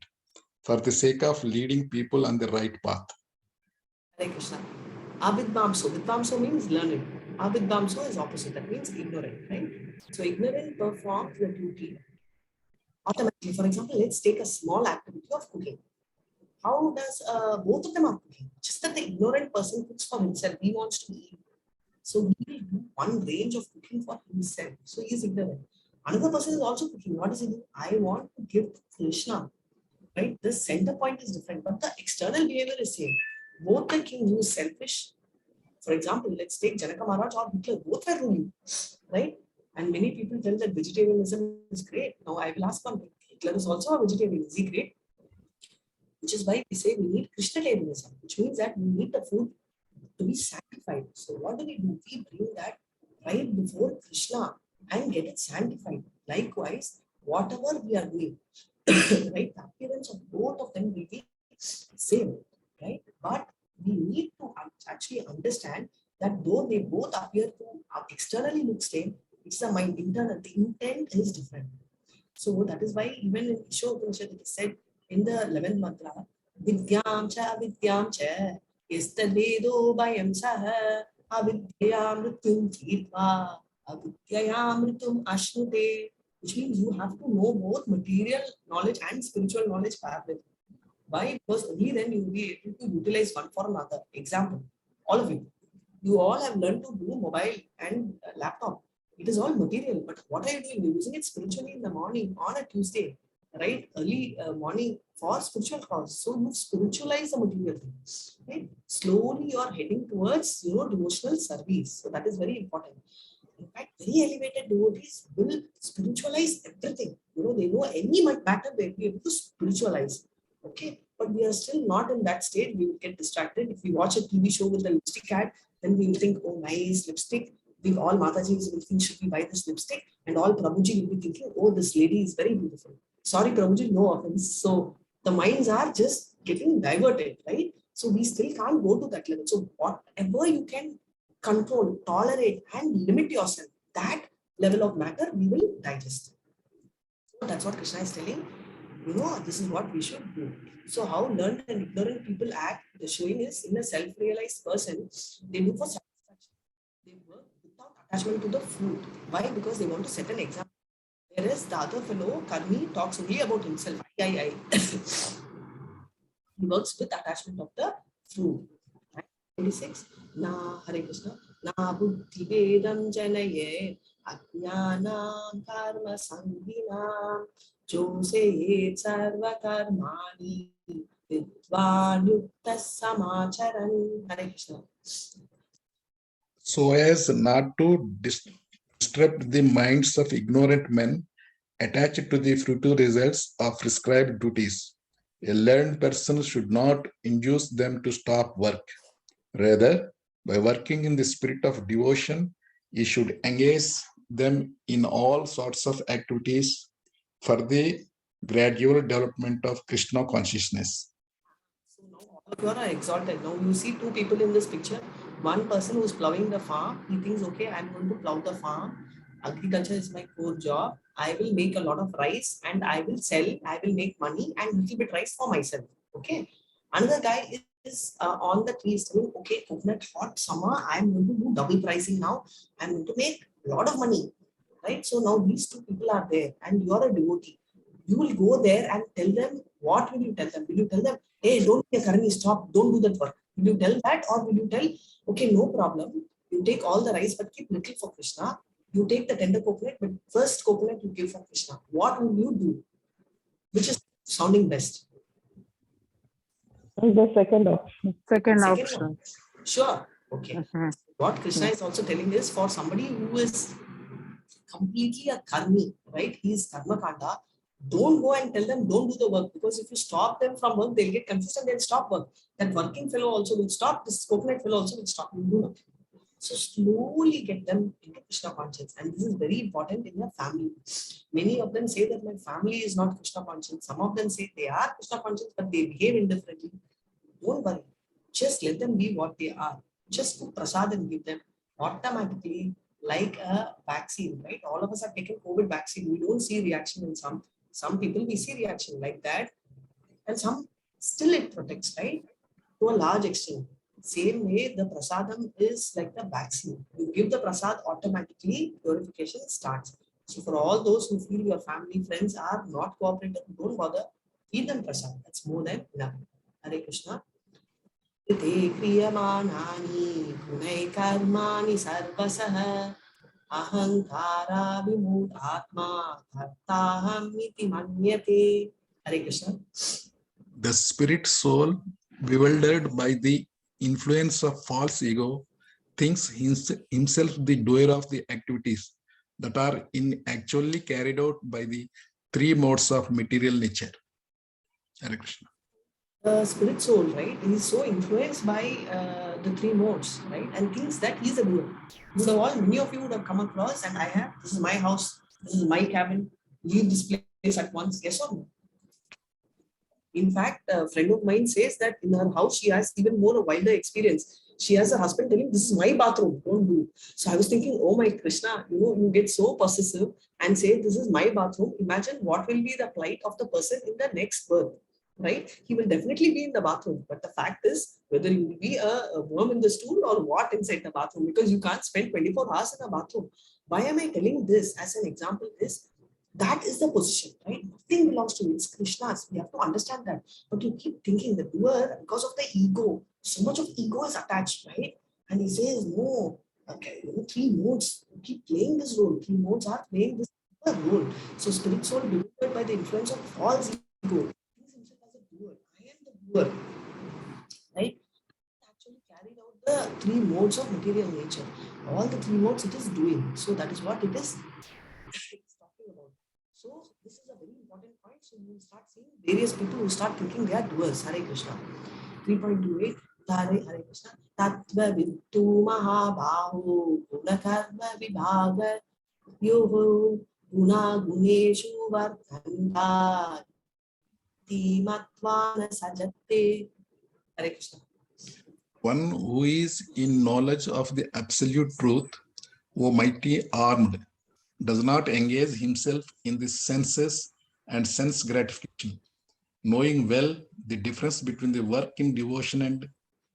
Speaker 2: for the sake of leading people on the right path.
Speaker 1: Hare Krishna. Avidvamso. Vidvamso means learned. Avidvamso is opposite. That means ignorant, right? So ignorant performs the duty automatically. For example, let's take a small activity of cooking. How does both of them are cooking? Just that the ignorant person cooks for himself. He wants to eat. So he will do one range of cooking for himself. So he is ignorant. Another person is also cooking. What is he doing? I want to give Krishna. Right? The center point is different, but the external behavior is same. Both the king who is selfish, for example, let's take Janaka Maharaj or Hitler, both were ruling, right? And many people tell that vegetarianism is great. Now I will ask one thing. Hitler is also a vegetarian. Is he great? Which is why we say we need Krishnatarianism, which means that we need the food to be sanctified. So what do? We bring that right before Krishna and get it sanctified. Likewise, whatever we are doing, right, the appearance of both of them will be same, right? But we need to actually understand that though they both appear to externally look same, it's the mind internal, the intent is different. So that is why even in Ishopanishad it is said in the 11th mantra, Vidyam cha Istadedo Bayam Saha Avidyamritum Tirtva Avidyamritum Ashnute, which means you have to know both material knowledge and spiritual knowledge parallel. Why? Because only then you will be able to utilize one for another. Example, all of you all have learned to do mobile and laptop. It is all material, but what are you doing? You're using it spiritually in the morning on a Tuesday, right? Early morning for spiritual cause. So you spiritualize the material things, right? Slowly you are heading towards devotional service. So that is very important. In fact, very elevated devotees will spiritualize everything. They know any matter they'll be able to spiritualize. Okay, but we are still not in that state. We will get distracted. If we watch a TV show with a lipstick ad, then we will think, oh, nice lipstick. We all Matajis will think, should we buy this lipstick? And all Prabhuji will be thinking, oh, this lady is very beautiful. Sorry, Prabhuji, no offense. So the minds are just getting diverted, right? So we still can't go to that level. So whatever you can control, tolerate, and limit yourself, that level of matter we will digest. So that's what Krishna is telling. This is what we should do. So how learned and ignorant people act, the showing is in a self-realized person, they do for satisfaction. They work without attachment to the fruit. Why? Because they want to set an example. Whereas the other fellow, Karmi, talks only about himself. I. He works with attachment of the fruit. 26. Na Hare Krishna. Na buddhi vedam janaye ajnanam karma sanghinam jose sarva karmani vidvan yukta samacharan. Hare Krishna.
Speaker 2: So as not to disrupt the minds of ignorant men attached to the fruitive results of prescribed duties. A learned person should not induce them to stop work. Rather, by working in the spirit of devotion, he should engage them in all sorts of activities for the gradual development of Krishna consciousness.
Speaker 1: So now all of you are exalted. Now you see two people in this picture. One person who's plowing the farm, he thinks, okay, I'm going to plow the farm. Agriculture is my core job. I will make a lot of rice and I will sell. I will make money and little bit rice for myself. Okay. Another guy is on the trees saying, okay, coconut hot summer. I'm going to do double pricing now. I'm going to make a lot of money. Right. So now these two people are there and you are a devotee. You will go there and tell them, what will you tell them? Will you tell them, hey, don't be a Karani, stop, don't do that work? Will you tell that, or will you tell, okay, no problem, you take all the rice, but keep little for Krishna. You take the tender coconut, but first coconut you give for Krishna. What will you do? Which is sounding best?
Speaker 3: The second option.
Speaker 4: Second
Speaker 1: Second
Speaker 4: option.
Speaker 1: one. Sure. Okay. What Krishna is also telling is, for somebody who is completely a karmi, right? He is Karma-Kanda. Don't go and tell them don't do the work, because if you stop them from work, they'll get confused and they'll stop work. That working fellow also will stop. This coconut fellow also will stop. You do nothing. So slowly get them into Krishna conscience, and this is very important in your family. Many of them say that my family is not Krishna conscience. Some of them say they are Krishna conscience, but they behave indifferently. Don't worry. Just let them be what they are. Just put prasad and give them. Automatically, like a vaccine, right? All of us have taken COVID vaccine. We don't see reaction in some people. We see reaction like that, and some still it protects, right? To a large extent. Same way, the prasadam is like the vaccine. You give the prasad, automatically purification starts. So for all those who feel your family, friends are not cooperative, don't bother. Feed them prasad. That's more than enough. Hare Krishna. Te kriyamanani gunai karmani sarvasah ahankara vimudhatma bhaktaham iti manyate. Hare Krishna.
Speaker 2: The spirit soul, bewildered by the influence of false ego, thinks himself the doer of the activities that are actually carried out by the three modes of material nature. Hare Krishna.
Speaker 1: spirit soul, right? He's so influenced by the three modes, right? And thinks that he's a doer. Many of you would have come across, and I have, this is my house, this is my cabin, leave this place at once, yes or no? In fact, a friend of mine says that in her house, she has even more a wilder experience. She has a husband telling, this is my bathroom, don't do. So I was thinking, oh my Krishna, you get so possessive and say, this is my bathroom. Imagine what will be the plight of the person in the next birth, right? He will definitely be in the bathroom. But the fact is, whether you will be a worm in the stool or what inside the bathroom, because you can't spend 24 hours in a bathroom. Why am I telling this as an example is, that is the position, right? Nothing belongs to you. It's Krishna's. We have to understand that. But you keep thinking the doer, because of the ego, so much of ego is attached, right? And he says, no, okay, three modes, you keep playing this role. Three modes are playing this role. So spirit soul bewildered by the influence of false ego. He sees himself as a doer. I am the doer, right? Actually carried out the three modes of material nature. All the three modes it is doing. So that is what it is talking about. So this is a very important point. So you start seeing various people who start thinking they are doers. Hare Krishna. 3.28. Hare Krishna. Tattva Vittu Mahabahu Gunakarma Vibhaga Yoho Guna Guneshu Vardhanta Timatvana Sajate. Hare Krishna.
Speaker 2: One who is in knowledge of the absolute truth, O mighty armed, does not engage himself in the senses and sense gratification, knowing well the difference between the work in devotion and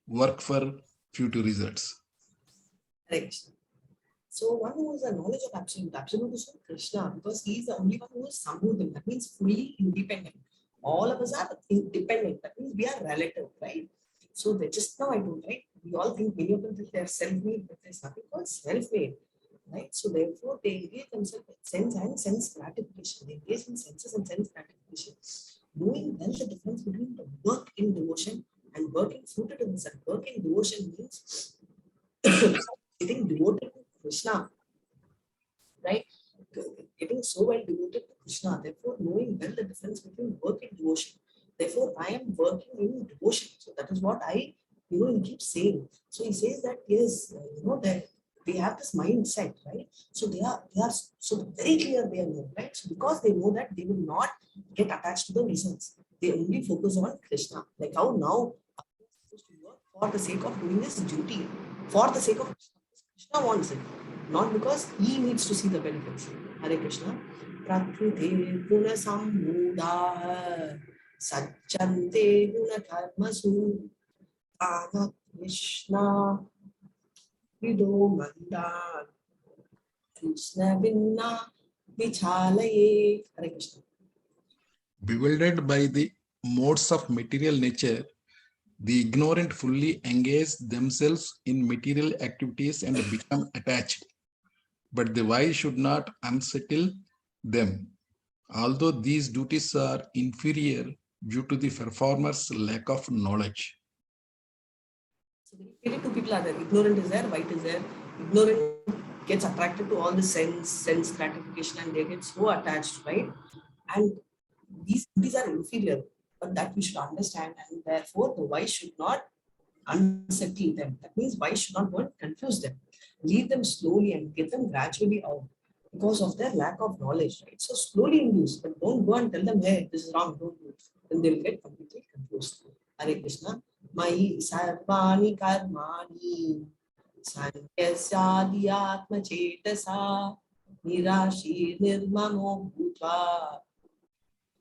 Speaker 2: work for future results.
Speaker 1: Hare Krishna. So one who has a knowledge of absolute is Krishna, because he is the only one who is Sambhudam. That means fully independent. All of us are independent. That means we are relative, right? So they just now I told, right? We all think, many of them think they are self-made, but there's nothing called self-made, right? So therefore they engage themselves in sense and sense gratification. They engage in senses and sense gratification. Knowing well the difference between the work in devotion and work in fruited in the sun. Work in devotion means getting devoted to Krishna, right? Getting so well devoted to Krishna, therefore knowing well the difference between work and devotion. Therefore, I am working in devotion. So that is what he keeps saying. So he says that yes, that they have this mindset, right? So they are so very clear they know, right? So because they know that they will not get attached to the results, they only focus on Krishna. Like how now supposed to work for the sake of doing his duty, for the sake of Krishna. Krishna wants it, not because he needs to see the benefits. Hare Krishna. Prakriti guna sammudaha sajjante guna karmasu ana Krishna vido mandan Krishna vinna vichalaye. Hare Krishna.
Speaker 2: Bewildered by the modes of material nature, the ignorant fully engage themselves in material activities and become attached. But the wise should not unsettle them, although these duties are inferior due to the performer's lack of knowledge.
Speaker 1: So very clearly two people are there. Ignorant is there, white is there. Ignorant gets attracted to all the sense gratification, and they get so attached, right? And these are inferior, but that we should understand, and therefore the wise should not unsettle them. That means wise should not go and confuse them. Lead them slowly and get them gradually out because of their lack of knowledge, right? So slowly induce, but don't go and tell them, hey, this is wrong, don't do it. Then they'll get completely confused. Hare Krishna. Mai sarvani karmani sanyasyadi atma chetasa nirashi nirmamo bhutva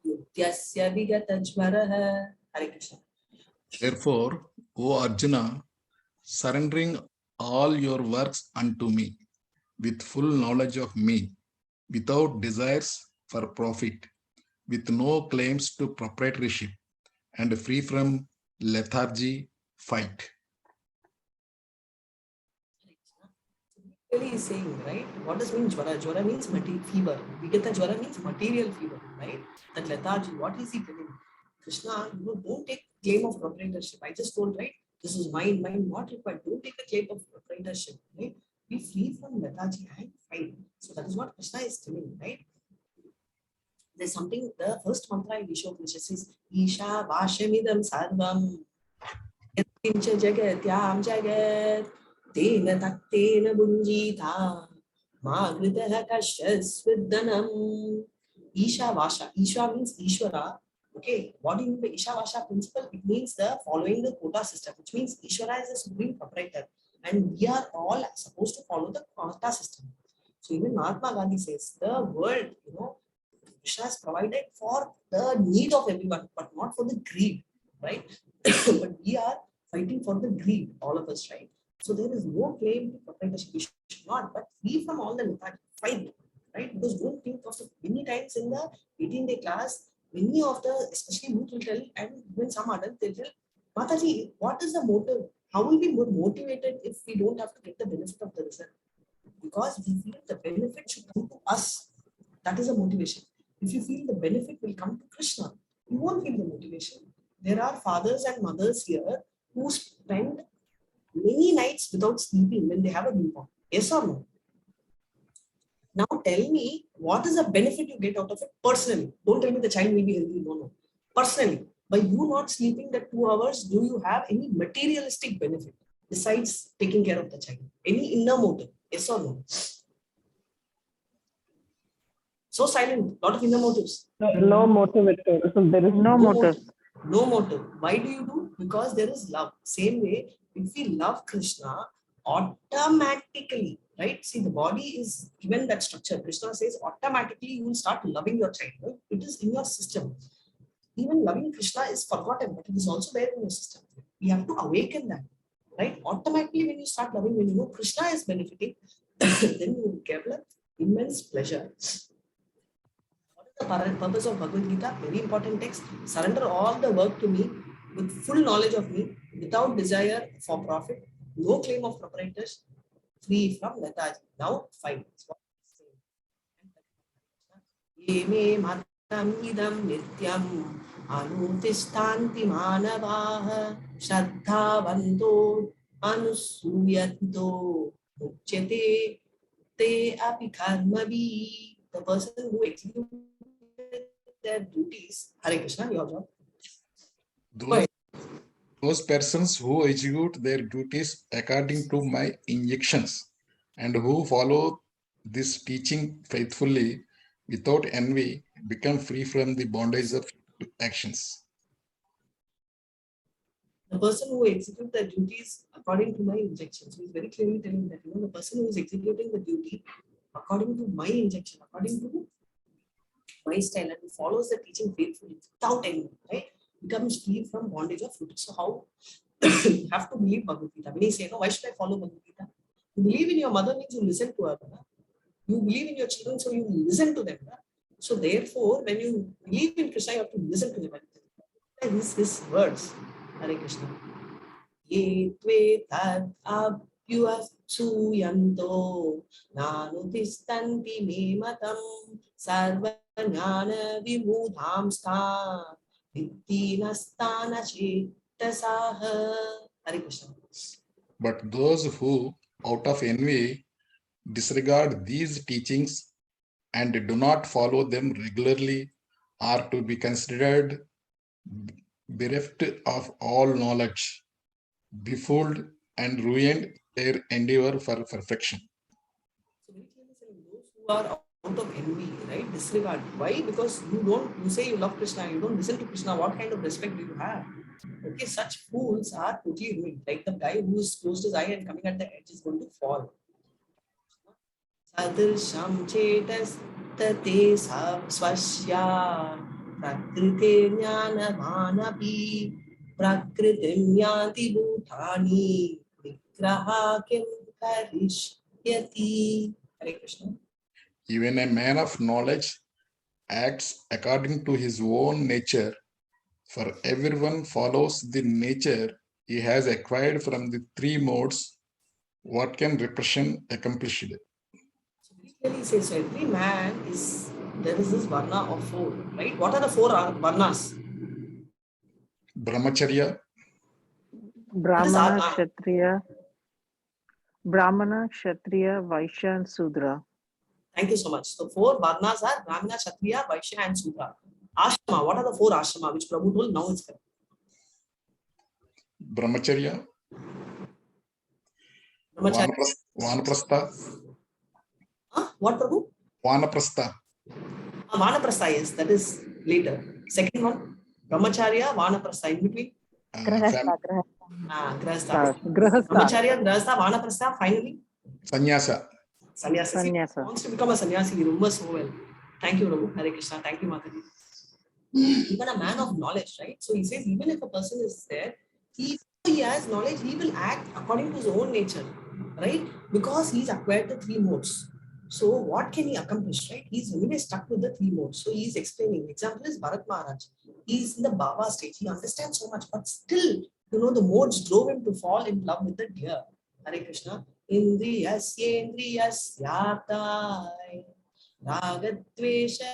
Speaker 1: yudyasya vigata jvaraha. Hare Krishna.
Speaker 2: Therefore, O Arjuna, surrendering all your works unto me, with full knowledge of me, without desires for profit, with no claims to proprietorship, and free from lethargy, fight.
Speaker 1: Really is saying, right? What does mean jwara? Jwara means fever. Vigata jwara means material fever, right? That lethargy, what is he telling? Krishna, don't take claim of proprietorship. I just told, right? This is mine, not required. Don't take the claim of proprietorship, right? Be free from lethargy and fight. So that is what Krishna is telling, right? There's something, the first mantra in Ishopanishad says, Isha Vashamidam Sarvam Yatkincha Jagatyam Jagat Tena Taktena Bunjita Magritaha Kashas Viddanam. Isha Vasha. Isha means Ishvara. Okay, what do you mean by Isha Vasha principle? It means the following the quota system, which means Ishvara is the supreme proprietor, and we are all supposed to follow the quota system. So even Mahatma Gandhi says the world, Krishna has provided for the need of everyone, but not for the greed, right? But we are fighting for the greed, all of us, right? So there is no claim to proprietorship. We should not, but free from all the lethargy, fight, right? Because don't think of it. Many times in the 18-day class, many of the, especially youth will tell, and even some adults, they'll tell, Mataji, what is the motive? How will we be more motivated if we don't have to get the benefit of the result? Because we feel the benefit should come to us. That is a motivation. If you feel the benefit will come to Krishna, you won't feel the motivation. There are fathers and mothers here who spend many nights without sleeping when they have a newborn. Yes or no? Now tell me, what is the benefit you get out of it personally? Don't tell me the child will be healthy. No. Personally, by you not sleeping the 2 hours, do you have any materialistic benefit besides taking care of the child? Any inner motive? Yes or no? So silent, lot of inner motives.
Speaker 4: No motive at all. So there is no motive.
Speaker 1: No motive. Why do you do? Because there is love. Same way, if we love Krishna, automatically, right? See, the body is given that structure. Krishna says automatically you will start loving your child. Right? It is in your system. Even loving Krishna is forgotten, but it is also there in your system. We have to awaken that, right? Automatically, when you start loving, when you know Krishna is benefiting, then you will develop immense pleasure. The purpose of Bhagavad Gita, very important text. Surrender all the work to me with full knowledge of me, without desire for profit, no claim of proprietors, free from lethargy. Now, fine. Yeme matam idam nityam anutistanti manavaha shraddhavanto anusuyanto muchyate te api karmavi. The person who executes their duties. Hare Krishna, your job.
Speaker 2: Those persons who execute their duties according to my injunctions and who follow this teaching faithfully without envy become free from the bondage of actions.
Speaker 1: The person who executes their duties according to my injunctions. So he's very clearly telling that, the person who is executing the duty according to my injunction, according to my style, and who follows the teaching faithfully without envy, right, becomes free from bondage of fruit. So how you have to believe Bhagavad Gita. When you say, no, why should I follow Bhagavad Gita? You believe in your mother means you listen to her. You believe in your children, so you listen to them. So therefore, when you believe in Krishna, you have to listen to them. His words. Hare Krishna. Ye tve tad abhyuasuyanto nanutistanti me matam sarvajnana vimudhamstha viddinastana chetasaha. Hare Krishna.
Speaker 2: But those who, out of envy, disregard these teachings and do not follow them regularly are to be considered bereft of all knowledge, befooled and ruined their endeavor for perfection.
Speaker 1: So very clearly saying those who are out of envy, right? Disregard. Why? Because you say you love Krishna, you don't listen to Krishna. What kind of respect do you have? Okay, such fools are totally ruined. Like the guy who's closed his eye and coming at the edge is going to fall. Sadirsham chetas tate swasya prakriti jnana manapi prakritim yanti bhutani vigraha kim karishyati. Hare Krishna.
Speaker 2: Even a man of knowledge acts according to his own nature, for everyone follows the nature he has acquired from the three modes. What can repression accomplish it?
Speaker 1: So very clearly says every man is, there is this varna of 4, right? What are the 4 varnas?
Speaker 2: Brahmacharya,
Speaker 4: Brahmana, Kshatriya, Vaishya, and Sudra.
Speaker 1: Thank you so much. So 4 Varnas are Brahmana, Kshatriya, Vaishya and Sudra. Ashrama, what are the 4 ashrama which Prabhu told? Now it's correct.
Speaker 2: Brahmacharya,
Speaker 1: Brahmacharya.
Speaker 2: Vanaprastha.
Speaker 1: What Prabhu?
Speaker 2: Vanaprastha.
Speaker 1: Vanaprastha, yes, that is later. Second one, Brahmacharya, Vanaprastha, in between.
Speaker 3: Grahastha.
Speaker 1: Grahastha.
Speaker 3: Grahastha.
Speaker 1: Brahmacharya, Grahastha, Vanaprastha, finally.
Speaker 2: Sannyasa.
Speaker 1: Sannyasa. See,
Speaker 4: Sannyasa.
Speaker 1: wants to become a sannyasi, he remembers so well. Thank you, Prabhu. Hare Krishna. Thank you, Mataji. Even a man of knowledge, right? So he says, even if a person is there, he has knowledge, he will act according to his own nature, right? Because he's acquired the 3 modes. So what can he accomplish, right? He's anyway stuck with the 3 modes. So he's explaining. Example is Bharat Maharaj. He's in the Baba stage. He understands so much, but still, the modes drove him to fall in love with the deer. Hare Krishna. Indriyasyendriyasyartai ragadvesha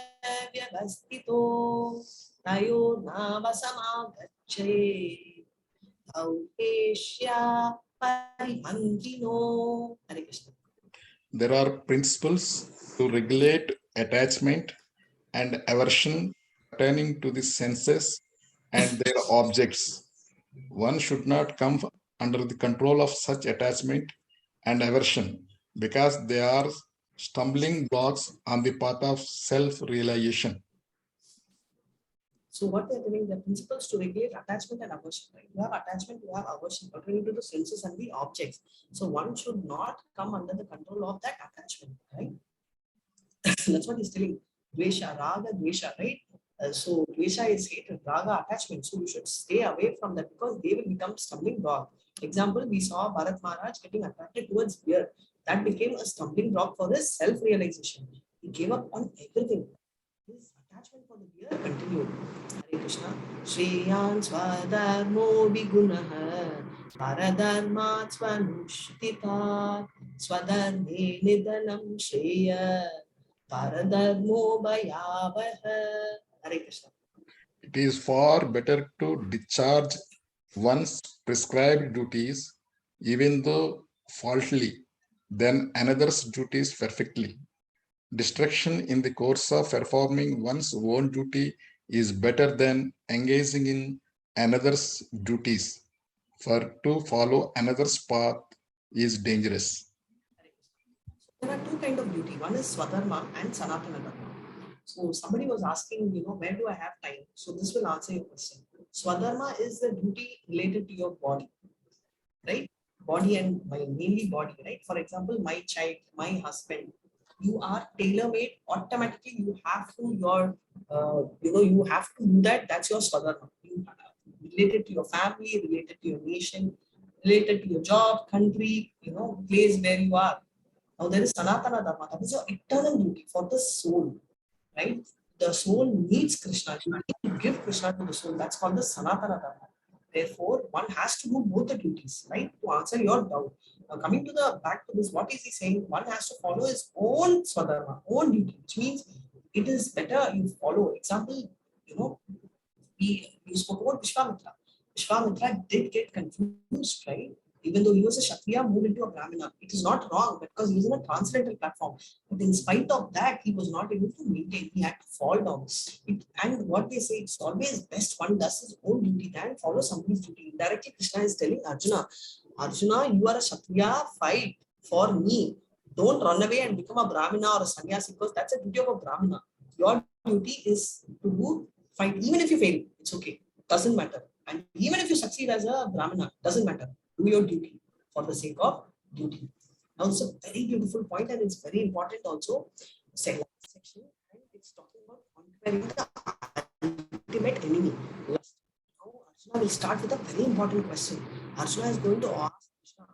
Speaker 1: vyavastito tayo navasamagacche aukeshya paribandhino. Hare Krishna.
Speaker 2: There are principles to regulate attachment and aversion pertaining to the senses and their objects. One should not come under the control of such attachment and aversion because they are stumbling blocks on the path of self-realization.
Speaker 1: So what they're telling, the principles to regulate attachment and aversion, right? You have attachment, you have aversion pertaining to the senses and the objects. So one should not come under the control of that attachment, right? That's what he's telling. Dvesha, raga, dvesha, right? So dvesha is hatred, raga, attachment. So you should stay away from that because they will become stumbling block. Example, we saw Bharat Maharaj getting attracted towards beer. That became a stumbling block for his self-realization. He gave up on everything. His attachment for the beer continued. Hare Krishna. Shriyan swadharmo vigunaha paradharmat swanushtita swadharme nidanam shreya paradharmo bhayavaha. Hare Krishna.
Speaker 2: It is far better to discharge one's prescribed duties, even though faultily, than another's duties perfectly. Distraction in the course of performing one's own duty is better than engaging in another's duties, for to follow another's path is dangerous.
Speaker 1: There are 2 kinds of duty. One is Swadharma and Sanatana Dharma. So somebody was asking, where do I have time? So this will answer your question. Swadharma is the duty related to your body, right? Body and mainly body, right? For example, my child, my husband, you are tailor-made. Automatically, you have to you have to do that. That's your Swadharma. You related to your family, related to your nation, related to your job, country, place where you are. Now there is Sanatana Dharma. That is your eternal duty for the soul, right? The soul needs Krishna. You need to give Krishna to the soul. That's called the Sanatana Dharma. Therefore, one has to do both the duties, right? To answer your doubt. Now, coming to back to this, what is he saying? One has to follow his own Swadharma, own duty, which means it is better you follow. Example, you spoke about Vishwamitra. Vishwamitra did get confused, right? Even though he was a Kshatriya, moved into a Brahmana. It is not wrong because he was in a transcendental platform. But in spite of that, he was not able to maintain. He had to fall down. And what they say, it's always best one does his own duty than follow somebody's duty. Indirectly, Krishna is telling Arjuna, you are a Kshatriya, fight for me. Don't run away and become a Brahmana or a sannyasi because that's a duty of a Brahmana. Your duty is to fight. Even if you fail, it's okay. Doesn't matter. And even if you succeed as a Brahmana, doesn't matter. Do your duty for the sake of duty. Now, it's a very beautiful point and it's very important also. Section, and it's talking about conquering the ultimate enemy. Now, Arjuna will start with a very important question. Arjuna is going to ask Krishna,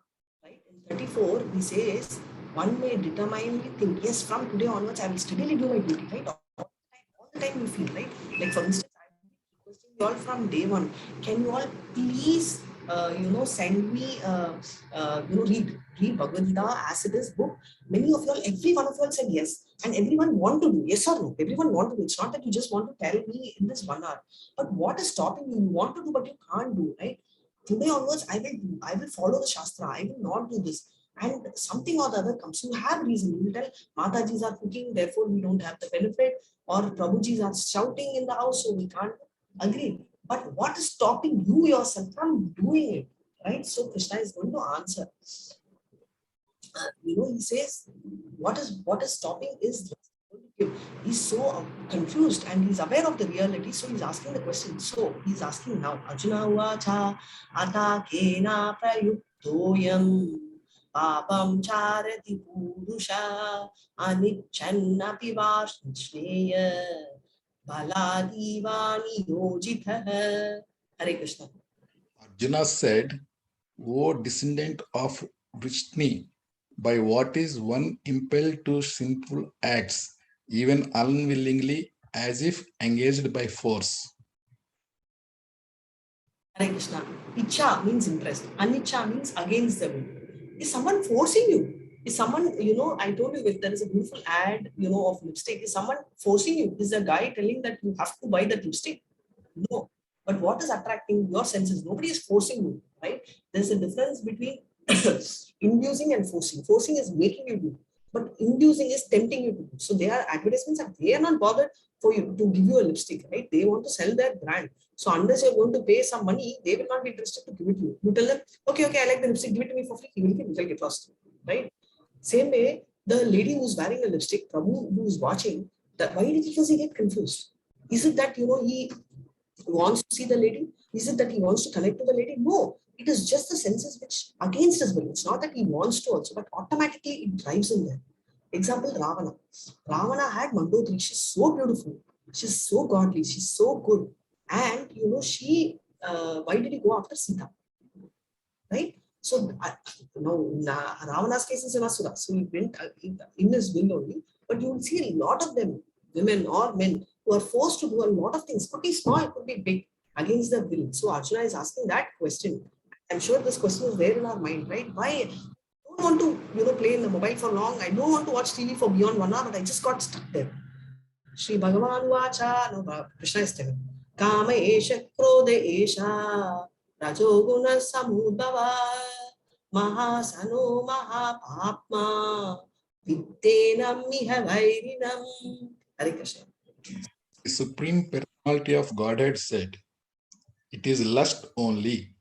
Speaker 1: right? In 34, he says, one may determinedly think, yes, from today onwards, I will steadily do my duty, right? All the time you feel, right? Like for instance, I'm requesting you all from day one. Can you all please send me, read Bhagavad Gita as it is book. Many of you all, every one of you all said yes. And everyone want to do, yes or no? Everyone want to do. It's not that you just want to tell me in this 1 hour. But what is stopping you? You want to do, but you can't do, right? Today onwards, I will follow the Shastra. I will not do this. and something or the other comes, you have reason. You will tell Matajis are cooking, therefore we don't have the benefit, or Prabhujis are shouting in the house, so we can't agree. But what is stopping you yourself from doing it? Right? So Krishna is going to answer. He says, what is stopping is he's so confused and he's aware of the reality, so he's asking the question. So he's asking now, Arjuna uvacha ata kena prayuktoyam papam charati purusha anichannapi vashneya baladivani yojitha. Hare Krishna.
Speaker 2: Arjuna said, O descendant of Vrishni, by what is one impelled to sinful acts, even unwillingly, as if engaged by force?
Speaker 1: Hare Krishna. Icha means interest. Anicca means against the will. Is someone forcing you? Is someone, I told you, if there is a beautiful ad, of lipstick, is someone forcing you? Is the guy telling that you have to buy that lipstick? No. But what is attracting your senses? Nobody is forcing you, right? There's a difference between inducing and forcing. Forcing is making you do, but inducing is tempting you to do. So they are advertisements, and they are not bothered for you to give you a lipstick, right? They want to sell their brand. So unless you're going to pay some money, they will not be interested to give it to you. You tell them, okay, I like the lipstick, give it to me for free. He will get lost, right? Same way, the lady who's wearing a lipstick, Prabhu, who is watching, why does he get confused? Is it that, he wants to see the lady? Is it that he wants to connect to the lady? No, it is just the senses which against his will. It's not that he wants to also, but automatically it drives him there. Example, Ravana. Ravana had Mandodari. She's so beautiful. She's so godly. She's so good. And, why did he go after Sita? Right? So, Ravana's case is an Asura. So he went in his will only. But you will see a lot of them, women or men, who are forced to do a lot of things. Could be small, could be big, against their will. So Arjuna is asking that question. I'm sure this question is there in our mind, right? Why? I don't want to, play in the mobile for long. I don't want to watch TV for beyond 1 hour, but I just got stuck there. Shri Bhagavan Vacha, no, Krishna is telling. Kama Esha Krodha Esha Rajoguna Samudhava Mahasano Mahapapma Vittenam Miha Vairinam. Hare Krishna.
Speaker 2: The Supreme Personality of Godhead said, it is lust only,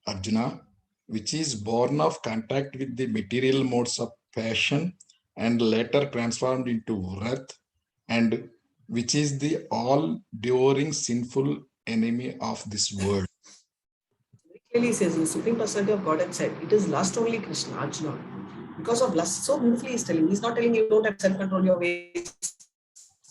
Speaker 2: Arjuna, which is born of contact with the material modes of passion and later transformed into wrath, and which is the all-devouring sinful enemy of this world.
Speaker 1: Clearly says the Supreme Personality of Godhead said, it is lust only, Krishna, Arjuna. Because of lust, so beautifully he's telling. He's not telling you don't have self-control your ways.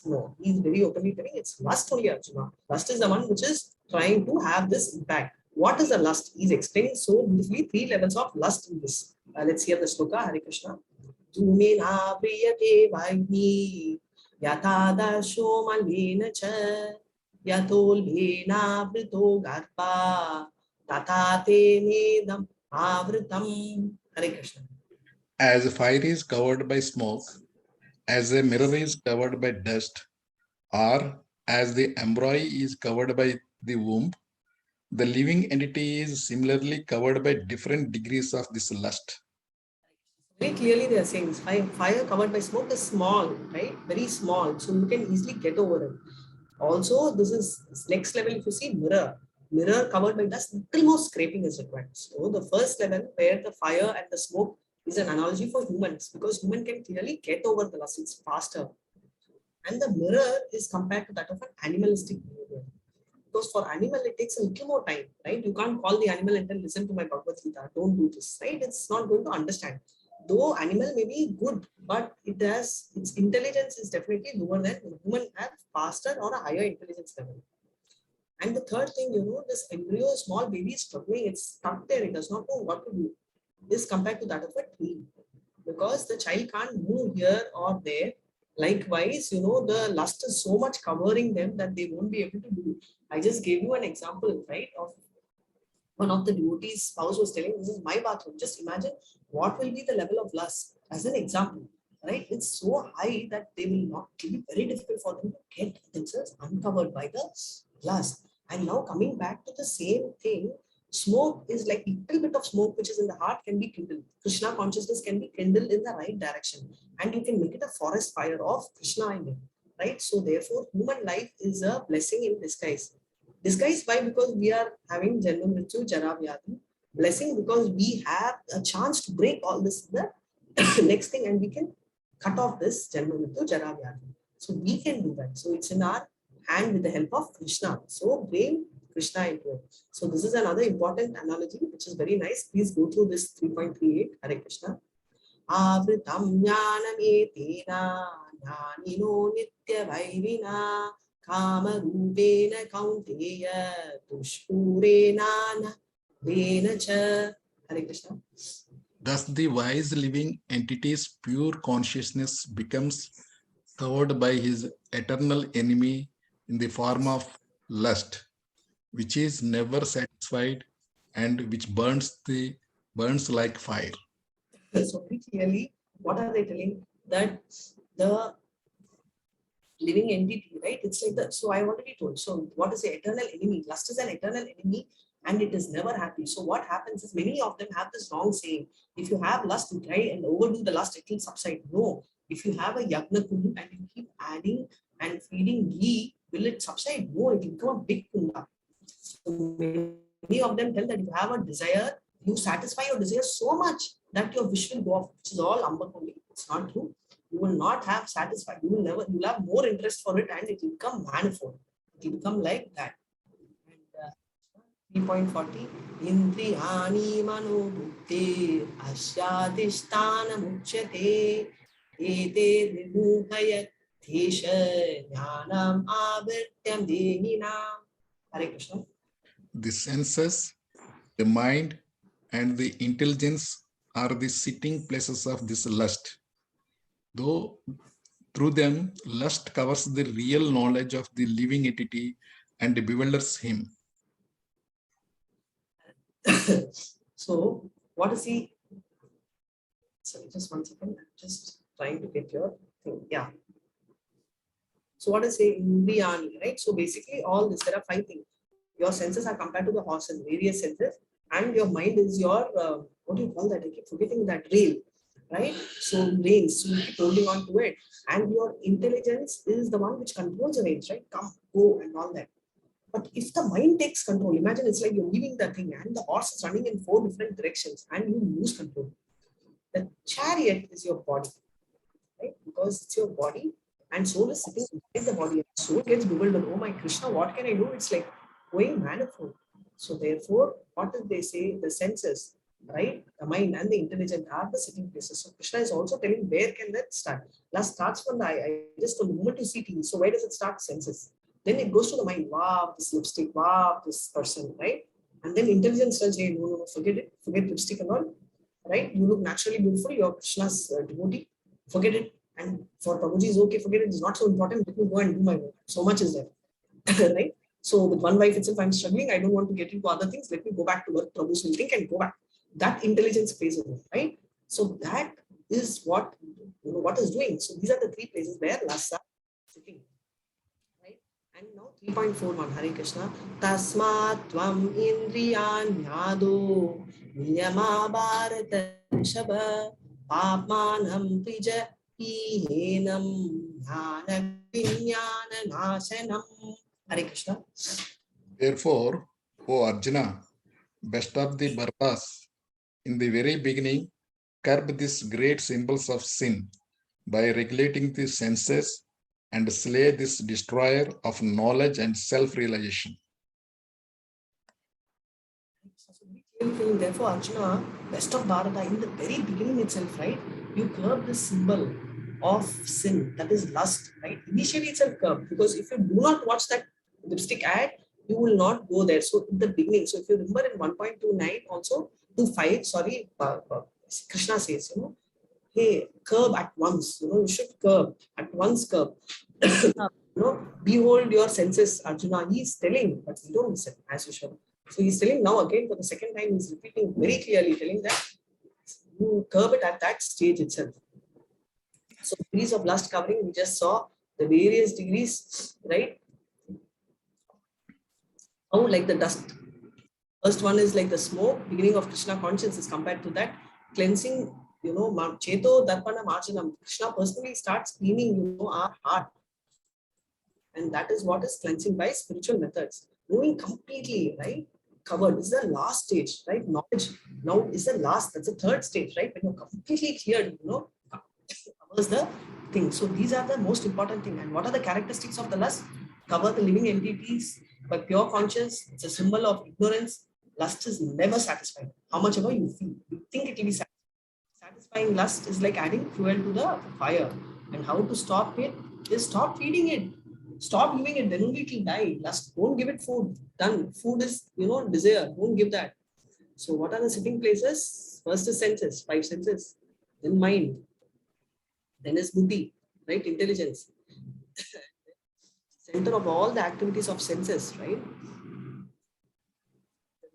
Speaker 1: No, he's very openly telling it's lust only, Arjuna. Lust is the one which is trying to have this impact. What is the lust? He's explaining so beautifully 3 levels of lust in this. Let's hear the sloka, Hare Krishna. Dhumena priyate vaini yatadasho malena cha yatolvena vrito garpa tatate nedam avritam. Hare Krishna.
Speaker 2: As fire is covered by smoke, as a mirror is covered by dust, or as the embryo is covered by the womb, the living entity is similarly covered by different degrees of this lust.
Speaker 1: Very clearly they are saying fire covered by smoke is small, right? Very small. So you can easily get over it. Also, this is next level. If you see mirror covered by dust, little more scraping is required. So the first level where the fire and the smoke is an analogy for humans, because human can clearly get over the lust. It's faster. And the mirror is compared to that of an animalistic behavior. Because for animal, it takes a little more time, right? You can't call the animal and then listen to my Bhagavad Gita, don't do this, right? It's not going to understand. Though animal may be good, but its intelligence is definitely lower than human, have faster or a higher intelligence level. And the third thing, this embryo, small baby is struggling, it's stuck there, it does not know what to do. This compared to that of a tree, because the child can't move here or there. Likewise, the lust is so much covering them that they won't be able to do. I just gave you an example, right, of one of the devotees' spouse was telling, this is my bathroom. Just imagine what will be the level of lust as an example, right? It's so high that it will be very difficult for them to get themselves uncovered by the lust. And now coming back to the same thing, Smoke is like a little bit of smoke which is in the heart can be kindled. Krishna consciousness can be kindled in the right direction, and you can make it a forest fire of Krishna in it, right? So therefore, human life is a blessing in disguise. Disguise why? Because we are having Janma Mrityu Jara Vyadhi. Blessing because we have a chance to break all this the next thing, and we can cut off this Janma Mrityu Jara Vyadhi. So we can do that. So it's in our hand with the help of Krishna. So bring Krishna into it. So this is another important analogy, which is very nice. Please go through this 3.38. Hare Krishna. Avritam jnanam etena jnanino nitya vairina kama rupena kaunteya dushpurena vena cha. Hare Krishna.
Speaker 2: Thus, the wise living entity's pure consciousness becomes covered by his eternal enemy in the form of lust, which is never satisfied and which burns like fire.
Speaker 1: So very clearly, what are they telling? That the living entity, right? It's like that. So I already told. So what is the eternal enemy? Lust is an eternal enemy and it is never happy. So what happens is many of them have this wrong saying. If you have lust, you try and overdo the lust, it will subside. No. If you have a yagna kundu and you keep adding and feeding ghee, will it subside? No, it will become a big kunda. So many of them tell that if you have a desire, you satisfy your desire so much that your wish will go off, which is all ambak only. It's not true. You will not have satisfied. You will never, you will have more interest for it and it will become manifold. It will become like that. And 3.40 Indriyani mano buddhi asyadhisthana muchyate ete vimuhaya desha jnanam avirtyam dehinam. Hare Krishna.
Speaker 2: The senses, the mind, and the intelligence are the sitting places of this lust. Though through them, lust covers the real knowledge of the living entity and bewilders him.
Speaker 1: So, what is he? Sorry, just 1 second. I'm just trying to get your thing. Yeah. So, what is he? Indriyani, right? So, basically, all this, there are 5 things. Your senses are compared to the horse and various senses, and your mind is your, what do you call that? I keep forgetting that, rail, right? So, reins, so you keep holding on to it, and your intelligence is the one which controls the reins, right? Come, go, and all that. But if the mind takes control, imagine it's like you're leaving the thing and the horse is running in 4 different directions and you lose control. The chariot is your body, right? Because it's your body and soul is sitting inside the body. Soul gets bewildered. Oh my Krishna, what can I do? It's like going manifold. So therefore, what did they say? The senses, right? The mind and the intelligence are the sitting places. So Krishna is also telling where can that start? Last starts from the eye. I just told the moment you see TV. So where does it start? Senses. Then it goes to the mind. Wow, this lipstick. Wow, this person, right? And then intelligence tells, hey, no, forget it. Forget lipstick and all, right? You look naturally beautiful. You're Krishna's devotee. Forget it. And for Prabhuji is okay, forget it. It's not so important. Let me go and do my work. So much is there, right? So with one wife itself, I'm struggling. I don't want to get into other things. Let me go back to work. Prabhu's will think and go back. That intelligence plays a role, right? So that is what what is doing. So these are the 3 places where lust are sitting. And now 3.41, Hare Krishna. Tasmat tvam indriyan yado niyama bharata shaba papmanam prija ihenam jnana vinyana nasanam. Hare Krishna.
Speaker 2: Therefore, O Arjuna, best of the Bhartas, in the very beginning, curb these great symbols of sin by regulating the senses and slay this destroyer of knowledge and self-realization.
Speaker 1: Therefore, Arjuna, best of Bharata, in the very beginning itself, right? You curb the symbol of sin, that is lust, right? Initially itself curb, because if you do not watch that lipstick ad, you will not go there. So in the beginning, so if you remember in 1.29 also, 2.5, sorry, Krishna says, hey, curb at once, you should curb at once, curb. Behold your senses, Arjuna. He is telling, but we don't listen as usual. So he's telling now again for the second time, he's repeating very clearly, telling that you curb it at that stage itself. So degrees of lust covering, we just saw the various degrees, right? How like the dust First one is like the smoke, beginning of Krishna consciousness. Compared to that, cleansing, Cheto Darpana Marjanam. Krishna personally starts cleaning, our heart. And that is what is cleansing by spiritual methods. Moving completely, right? Covered. This is the last stage, right? Knowledge. Now is the last, that's the third stage, right? When you're completely cleared, covers the thing. So these are the most important thing. And what are the characteristics of the lust? Cover the living entities by pure conscience. It's a symbol of ignorance. Lust is never satisfied. How much ever you feel, you think it will be satisfied. Satisfying lust is like adding fuel to the fire. And how to stop it is stop feeding it. Stop giving it, then only it will die. Lust, don't give it food. Done. Food is, desire. Don't give that. So what are the sitting places? First is senses, 5 senses. Then mind. Then is buddhi, right? Intelligence. Center of all the activities of senses, right?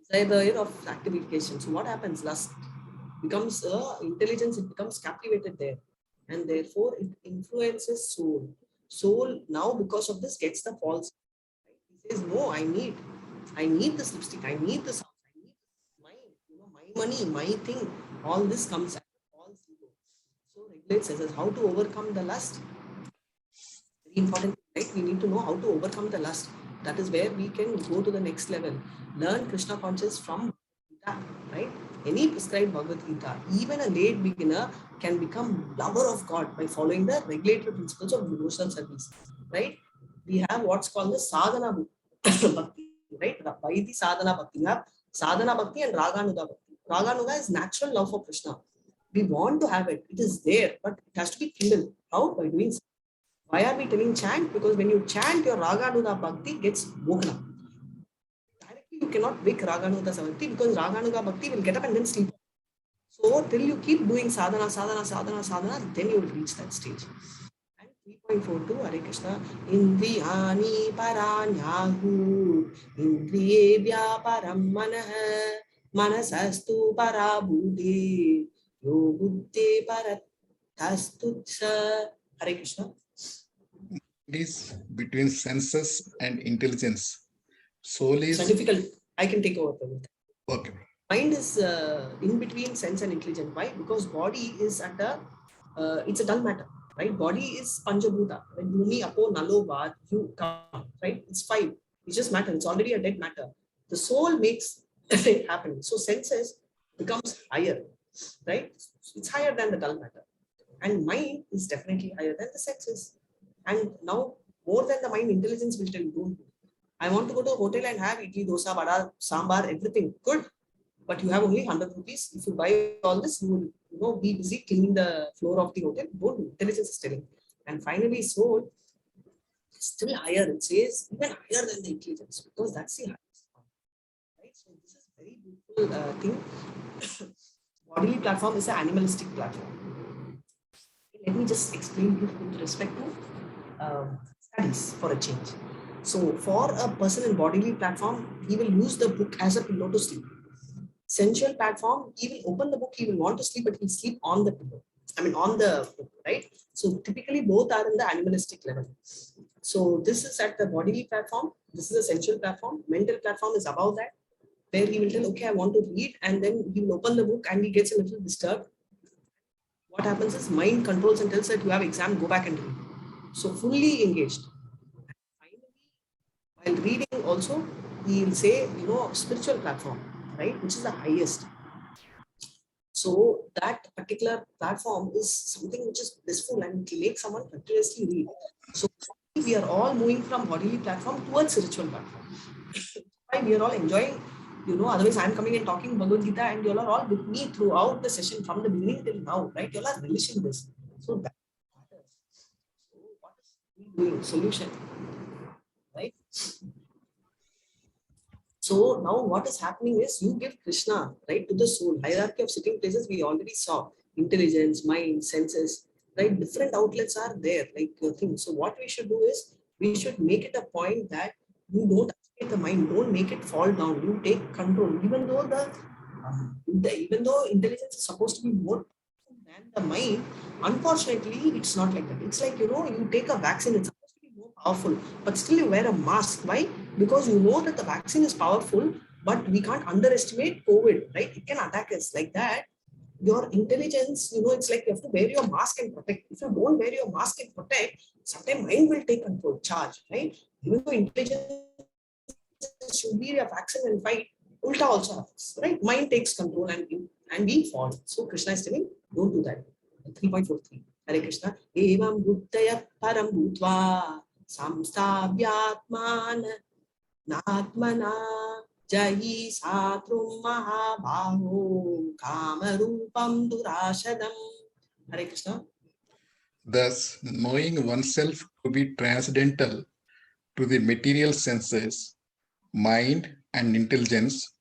Speaker 1: Desire of activation. So what happens? Lust becomes intelligence, it becomes captivated there. And therefore it influences soul. Soul now because of this gets the false. Right? He says, no, I need this lipstick, I need this house, I need my money, my thing. All this comes as a false ego. So regulates says how to overcome the lust. Very important, right? We need to know how to overcome the lust. That is where we can go to the next level. Learn Krishna consciousness from Gita, right? Any prescribed Bhagavad Gita, even a late beginner can become lover of God by following the regulatory principles of devotional service, right? We have what's called the sadhana bhakti, right? Vaidhi sadhana bhakti. We have sadhana bhakti and raganuga bhakti. Raganuga is natural love for Krishna. We want to have it. It is there, but it has to be kindled. How? By doing. Why are we telling chant? Because when you chant, your raganuga bhakti gets woken up. Directly, you cannot wake raganuga bhakti because raganuga bhakti will get up and then sleep. So till you keep doing sadhana, then you will reach that stage. And 3.42, Hare Krishna, Indriyani paranyahu, Indriyebhya param manah, manasastu parabhuti, yo buddhi paratastutsa. Hare Krishna.
Speaker 2: It is between senses and intelligence. Soul is...
Speaker 1: It's difficult. I can take over.
Speaker 2: Okay.
Speaker 1: Mind is in between sense and intelligence. Why? Because body is at it's a dull matter, right? Body is Panchabhuta. When Bhumi, Apo, Nalo, Vad, you come, right? It's 5. It's just matter. It's already a dead matter. The soul makes it happen. So senses becomes higher, right? It's higher than the dull matter. And mind is definitely higher than the senses. And now, more than the mind, intelligence will tell you, don't do. I want to go to a hotel and have idli, dosa, vada, sambar, everything. Good. But you have only 100 rupees. If you buy all this, you will be busy cleaning the floor of the hotel. Don't do. Intelligence is telling. And finally, soul is still higher. It says even higher than the intelligence because that's the highest one. Right? So this is very beautiful thing. Bodily platform is an animalistic platform. Let me just explain this with respect to studies for a change. So for a person in bodily platform, he will use the book as a pillow to sleep. Sensual platform, he will open the book, he will want to sleep, but he'll sleep on the pillow. On the book, right? So typically both are in the animalistic level. So this is at the bodily platform. This is a sensual platform. Mental platform is above that, where he will tell, okay, I want to read, and then he will open the book and he gets a little disturbed. What happens is mind controls and tells that you have exam, go back and read. So fully engaged. Finally, while reading also, he will say, spiritual platform, right, which is the highest. So that particular platform is something which is blissful and it makes someone continuously read. So we are all moving from bodily platform towards spiritual platform. Why we are all enjoying, otherwise I'm coming and talking Bhagavad Gita and you all are all with me throughout the session from the beginning till now, right? You all are relishing this. So that matters. So what is we doing? Solution, right? So now what is happening is you give Krishna, right, to the soul. Hierarchy of sitting places we already saw. Intelligence, mind, senses, right? Different outlets are there, like things. So what we should do is we should make it a point that you don't upset the mind, don't make it fall down. You take control, even though intelligence is supposed to be more than the mind. Unfortunately, it's not like that. It's like you take a vaccine. It's supposed to be more powerful, but still you wear a mask. Why? Because you know that the vaccine is powerful, but we can't underestimate COVID, right? It can attack us like that. Your intelligence, it's like you have to wear your mask and protect. If you don't wear your mask and protect, sometimes mind will take control, charge, right? Even though intelligence should be a vaccine and fight, ulta also happens, right? Mind takes control and we fall. So Krishna is telling, don't do that. 3.43. Hare Krishna. Evam buddhaya param bhutva samstavyatman natmana jayi satrum mahabhaho kamarupam durashadam. Hare Krishna.
Speaker 2: Thus, knowing oneself to be transcendental to the material senses, mind and intelligence,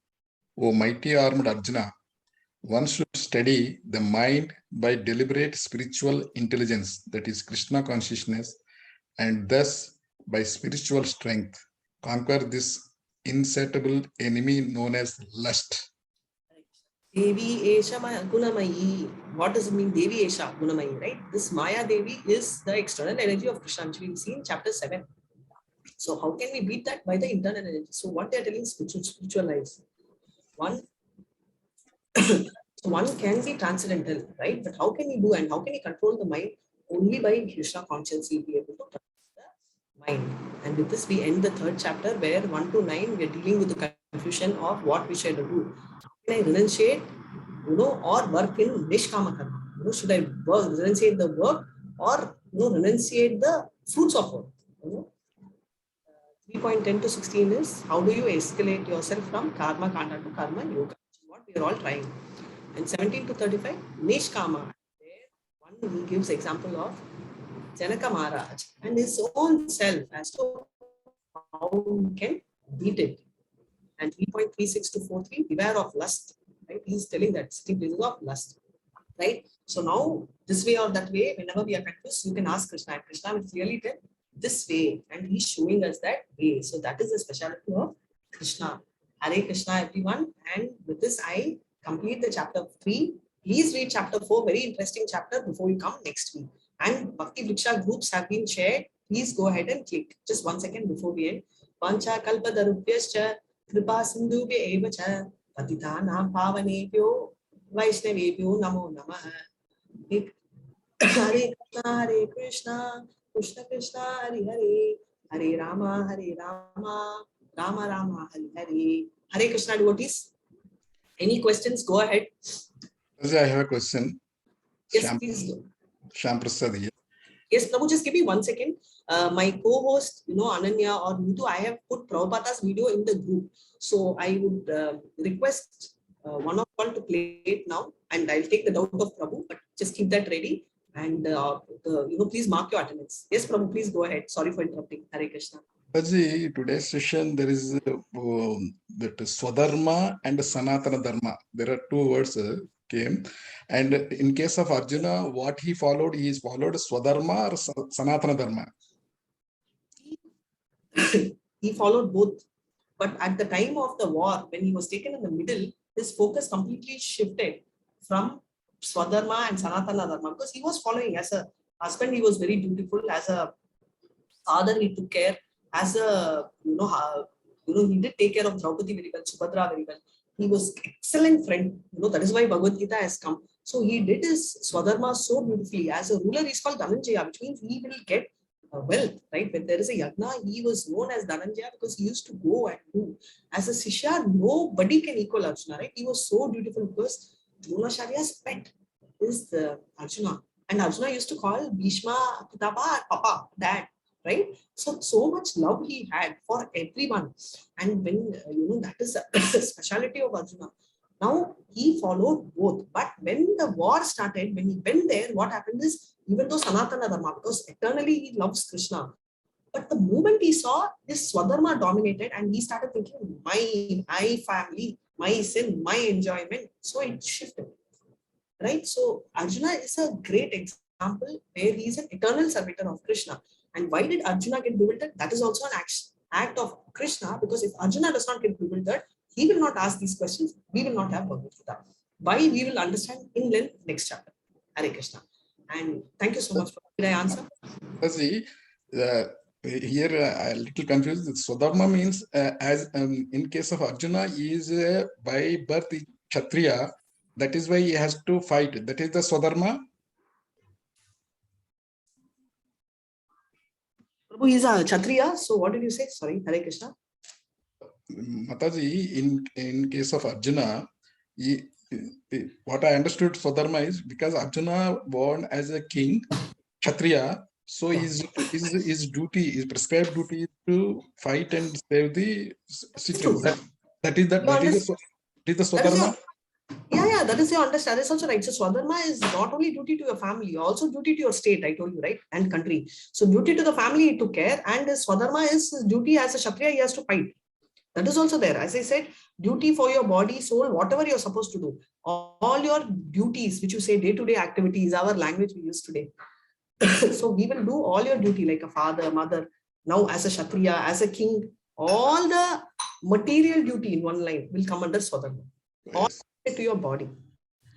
Speaker 2: O mighty armed Arjuna, one should study the mind by deliberate spiritual intelligence, that is Krishna consciousness, and thus by spiritual strength conquer this insatiable enemy known as lust.
Speaker 1: Devi Esha Gunamayi. What does it mean, Devi Esha Gunamayi, right? This Maya Devi is the external energy of Krishna, which we'll see in chapter 7. So how can we beat that? By the internal energy. So what they are telling spiritualize. One can be transcendental, right? But how can you do and how can you control the mind? Only by Krishna conscience you'll be able to control the mind. And with this, we end the 3rd chapter where 1 to 9, we are dealing with the confusion of what we should do. Can I renunciate, or work in Nishkama Karma? Should I renunciate the work or renunciate the fruits of work? 3.10 to 16 is how do you escalate yourself from Karma-Kanda to Karma Yoga, which is what we are all trying. And 17 to 35, Nishkama. There, he gives example of Janaka Maharaj and his own self as to how he can beat it. And 3.36 to 43, beware of lust. Right? He's telling that sitting places of lust. Right? So now, this way or that way, whenever we are confused, you can ask Krishna. And Krishna will clearly tell this way. And he's showing us that way. So that is the speciality of Krishna. Hare Krishna, everyone. And with this, I complete the chapter 3. Please read chapter 4, very interesting chapter before you come next week. And Bhakti Vriksha groups have been shared. Please go ahead and click. Just 1 second before we end. Pancha kalpa darubhyascha kripa sindhubhya eva cha patitanam pavanebhyo vaishnavebhyo namo namah. Hare Krishna, Krishna Krishna, Hare Hare, Hare Rama, Rama Rama, Hare Hare. Hare Krishna devotees. Any questions? Go ahead.
Speaker 2: I have a question.
Speaker 1: Yes, please go.
Speaker 2: Shyam Prasad here.
Speaker 1: Yes, Prabhu, just give me 1 second. My co-host, Ananya or Nitu, I have put Prabhupada's video in the group. So I would request one of all to play it now, and I'll take the doubt of Prabhu, but just keep that ready. And please mark your attendance. Yes, Prabhu, please go ahead. Sorry for interrupting. Hare Krishna.
Speaker 2: Today's session, there is that Swadharma and Sanatana Dharma. There are 2 words came. And in case of Arjuna, what he followed, he followed Swadharma or Sanatana Dharma?
Speaker 1: He followed both. But at the time of the war, when he was taken in the middle, his focus completely shifted from Swadharma and Sanatana Dharma, because he was following as a husband, he was very dutiful, as a father, he took care, as a, he did take care of Draupadi very well, Subhadra very well. He was excellent friend, that is why Bhagavad Gita has come. So he did his Swadharma so beautifully. As a ruler, he's called Dhananjaya, which means he will get wealth, right? When there is a yagna, he was known as Dhananjaya because he used to go and do. As a Shishya, nobody can equal Arjuna, right? He was so beautiful because Dronacharya's pet is Arjuna. And Arjuna used to call Bhishma, Pitapa, Papa, Dad, right? So much love he had for everyone. And when, that is a speciality of Arjuna. Now, he followed both. But when the war started, when he went there, what happened is, even though Sanatana Dharma, because eternally he loves Krishna, but the moment he saw his Swadharma dominated, and he started thinking, my family, my sin, my enjoyment, so it shifted, right? So Arjuna is a great example where he is an eternal servitor of Krishna. And why did Arjuna get bewildered? That is also an act of Krishna, because if Arjuna does not get bewildered, he will not ask these questions. We will not have Bhagavad Gita. Why? We will understand in length next chapter. Hare Krishna. And thank you so much. Did I answer?
Speaker 2: See, here I'm a little confused. Swadharma means as in case of Arjuna, he is by birth Kshatriya. That is why he has to fight. That is the Swadharma.
Speaker 1: Prabhu is a Kshatriya. So what did you say? Sorry, Hare Krishna.
Speaker 2: Mataji, in case of Arjuna, what I understood Swadharma is because Arjuna born as a king, Kshatriya, so his duty, his prescribed duty is to fight and save the citizens. That is the Swadharma.
Speaker 1: Yeah, that is your understanding. That's also right. So Swadharma is not only duty to your family, also duty to your state, I told you, right? And country. So duty to the family he took care, and Swadharma is his duty as a Kshatriya, he has to fight. That is also there. As I said, duty for your body, soul, whatever you're supposed to do. All your duties, which you say day-to-day activities, our language we use today. So we will do all your duty like a father, mother, now as a Kshatriya, as a king, all the material duty in one line will come under Swadharma. All related to your body.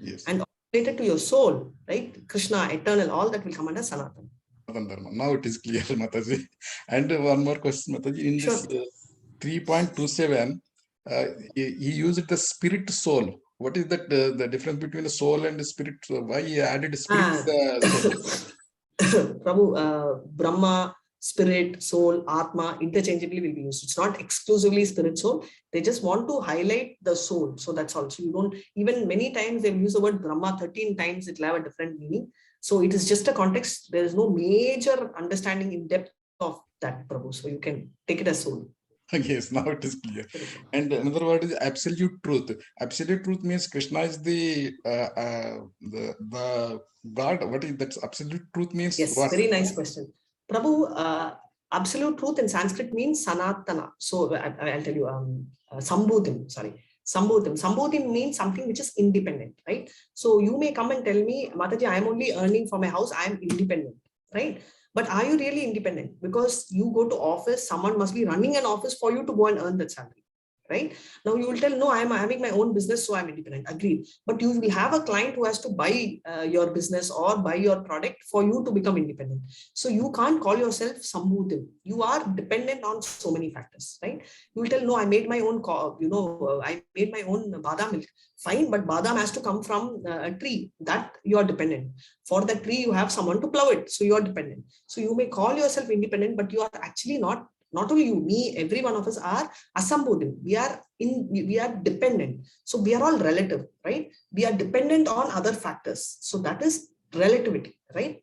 Speaker 2: Yes.
Speaker 1: And all related to your soul, right? Krishna, eternal, all that will come under Sanatana.
Speaker 2: Now it is clear, Mataji. And one more question, Mataji. In this 3.27, he used the spirit soul. What is that? The difference between the soul and the spirit? Why he added spirit soul?
Speaker 1: Prabhu, Brahma, spirit, soul, Atma, interchangeably will be used. It's not exclusively spirit, soul. They just want to highlight the soul. So that's all. So you don't, even many times they'll use the word Brahma 13 times, it'll have a different meaning. So it is just a context. There is no major understanding in depth of that, Prabhu. So you can take it as soul.
Speaker 2: Yes, now it is clear. And another word is absolute truth. Absolute truth means Krishna is the God. What is that? Absolute truth means
Speaker 1: yes,
Speaker 2: what?
Speaker 1: Very nice question. Prabhu, absolute truth in Sanskrit means Sanatana. So I'll tell you, Sambhutim, sorry. Sambhutim means something which is independent, right? So you may come and tell me, Mataji, I'm only earning for my house, I'm independent, right? But are you really independent? Because you go to office, someone must be running an office for you to go and earn that salary, right? Now you will tell, no, I'm having my own business, so I'm independent. Agreed. But you will have a client who has to buy your business or buy your product for you to become independent. So you can't call yourself Sambhutim. You are dependent on so many factors, right? You will tell, no, I made my own, I made my own badam milk. Fine, but badam has to come from a tree. That you are dependent. For that tree, you have someone to plow it. So you are dependent. So you may call yourself independent, but you are actually not. Not only you, me, every one of us are asambodhim. We are dependent. So we are all relative, right? We are dependent on other factors. So that is relativity, right?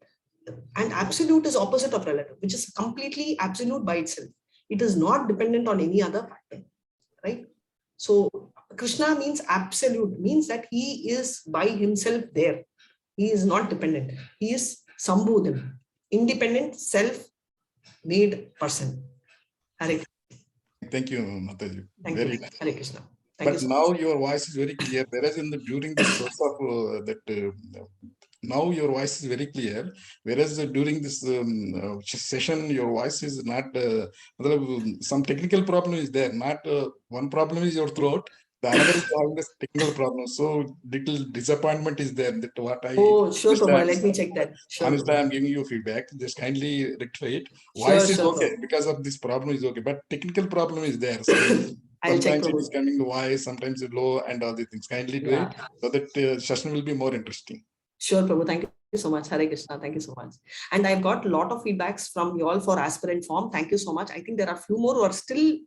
Speaker 1: And absolute is opposite of relative, which is completely absolute by itself. It is not dependent on any other factor, right? So Krishna means absolute, means that he is by himself there. He is not dependent. He is sambodhim, independent, self-made person. Hare.
Speaker 2: Thank you, Mataji.
Speaker 1: Thank
Speaker 2: very
Speaker 1: you.
Speaker 2: nice.
Speaker 1: Hare Krishna.
Speaker 2: But now your voice is very clear. Whereas during this process of now your voice is very clear. Whereas during this session, your voice is not. Some technical problem is there. Not one problem is your throat. The another is having this technical problem. So little disappointment is there. That what I.
Speaker 1: Oh, sure, Prabhu. Let me check that. Sure,
Speaker 2: honestly, I'm giving you feedback. Just kindly rectify it.
Speaker 1: Sure,
Speaker 2: Voice is okay
Speaker 1: Prabhu.
Speaker 2: because of this problem is okay, but technical problem is there. So
Speaker 1: I'll check,
Speaker 2: sometimes it
Speaker 1: Prabhu.
Speaker 2: is coming voice, sometimes it's low, and all these things. Kindly do it so that session will be more interesting.
Speaker 1: Sure, Prabhu. Thank you so much. Hare Krishna. Thank you so much. And I've got a lot of feedbacks from you all for aspirant form. Thank you so much. I think there are a few more who are still,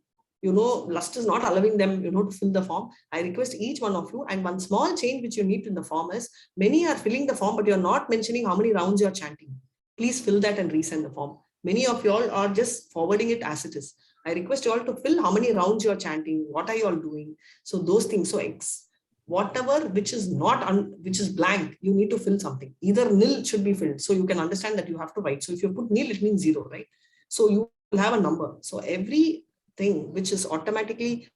Speaker 1: lust is not allowing them, to fill the form. I request each one of you. And one small change which you need in the form is, many are filling the form, but you're not mentioning how many rounds you're chanting. Please fill that and resend the form. Many of you all are just forwarding it as it is. I request you all to fill how many rounds you're chanting. What are you all doing? So those things. So whatever which is which is blank, you need to fill something. Either nil should be filled, so you can understand that you have to write. So if you put nil, it means 0, right? So you will have a number. So everything which is automatically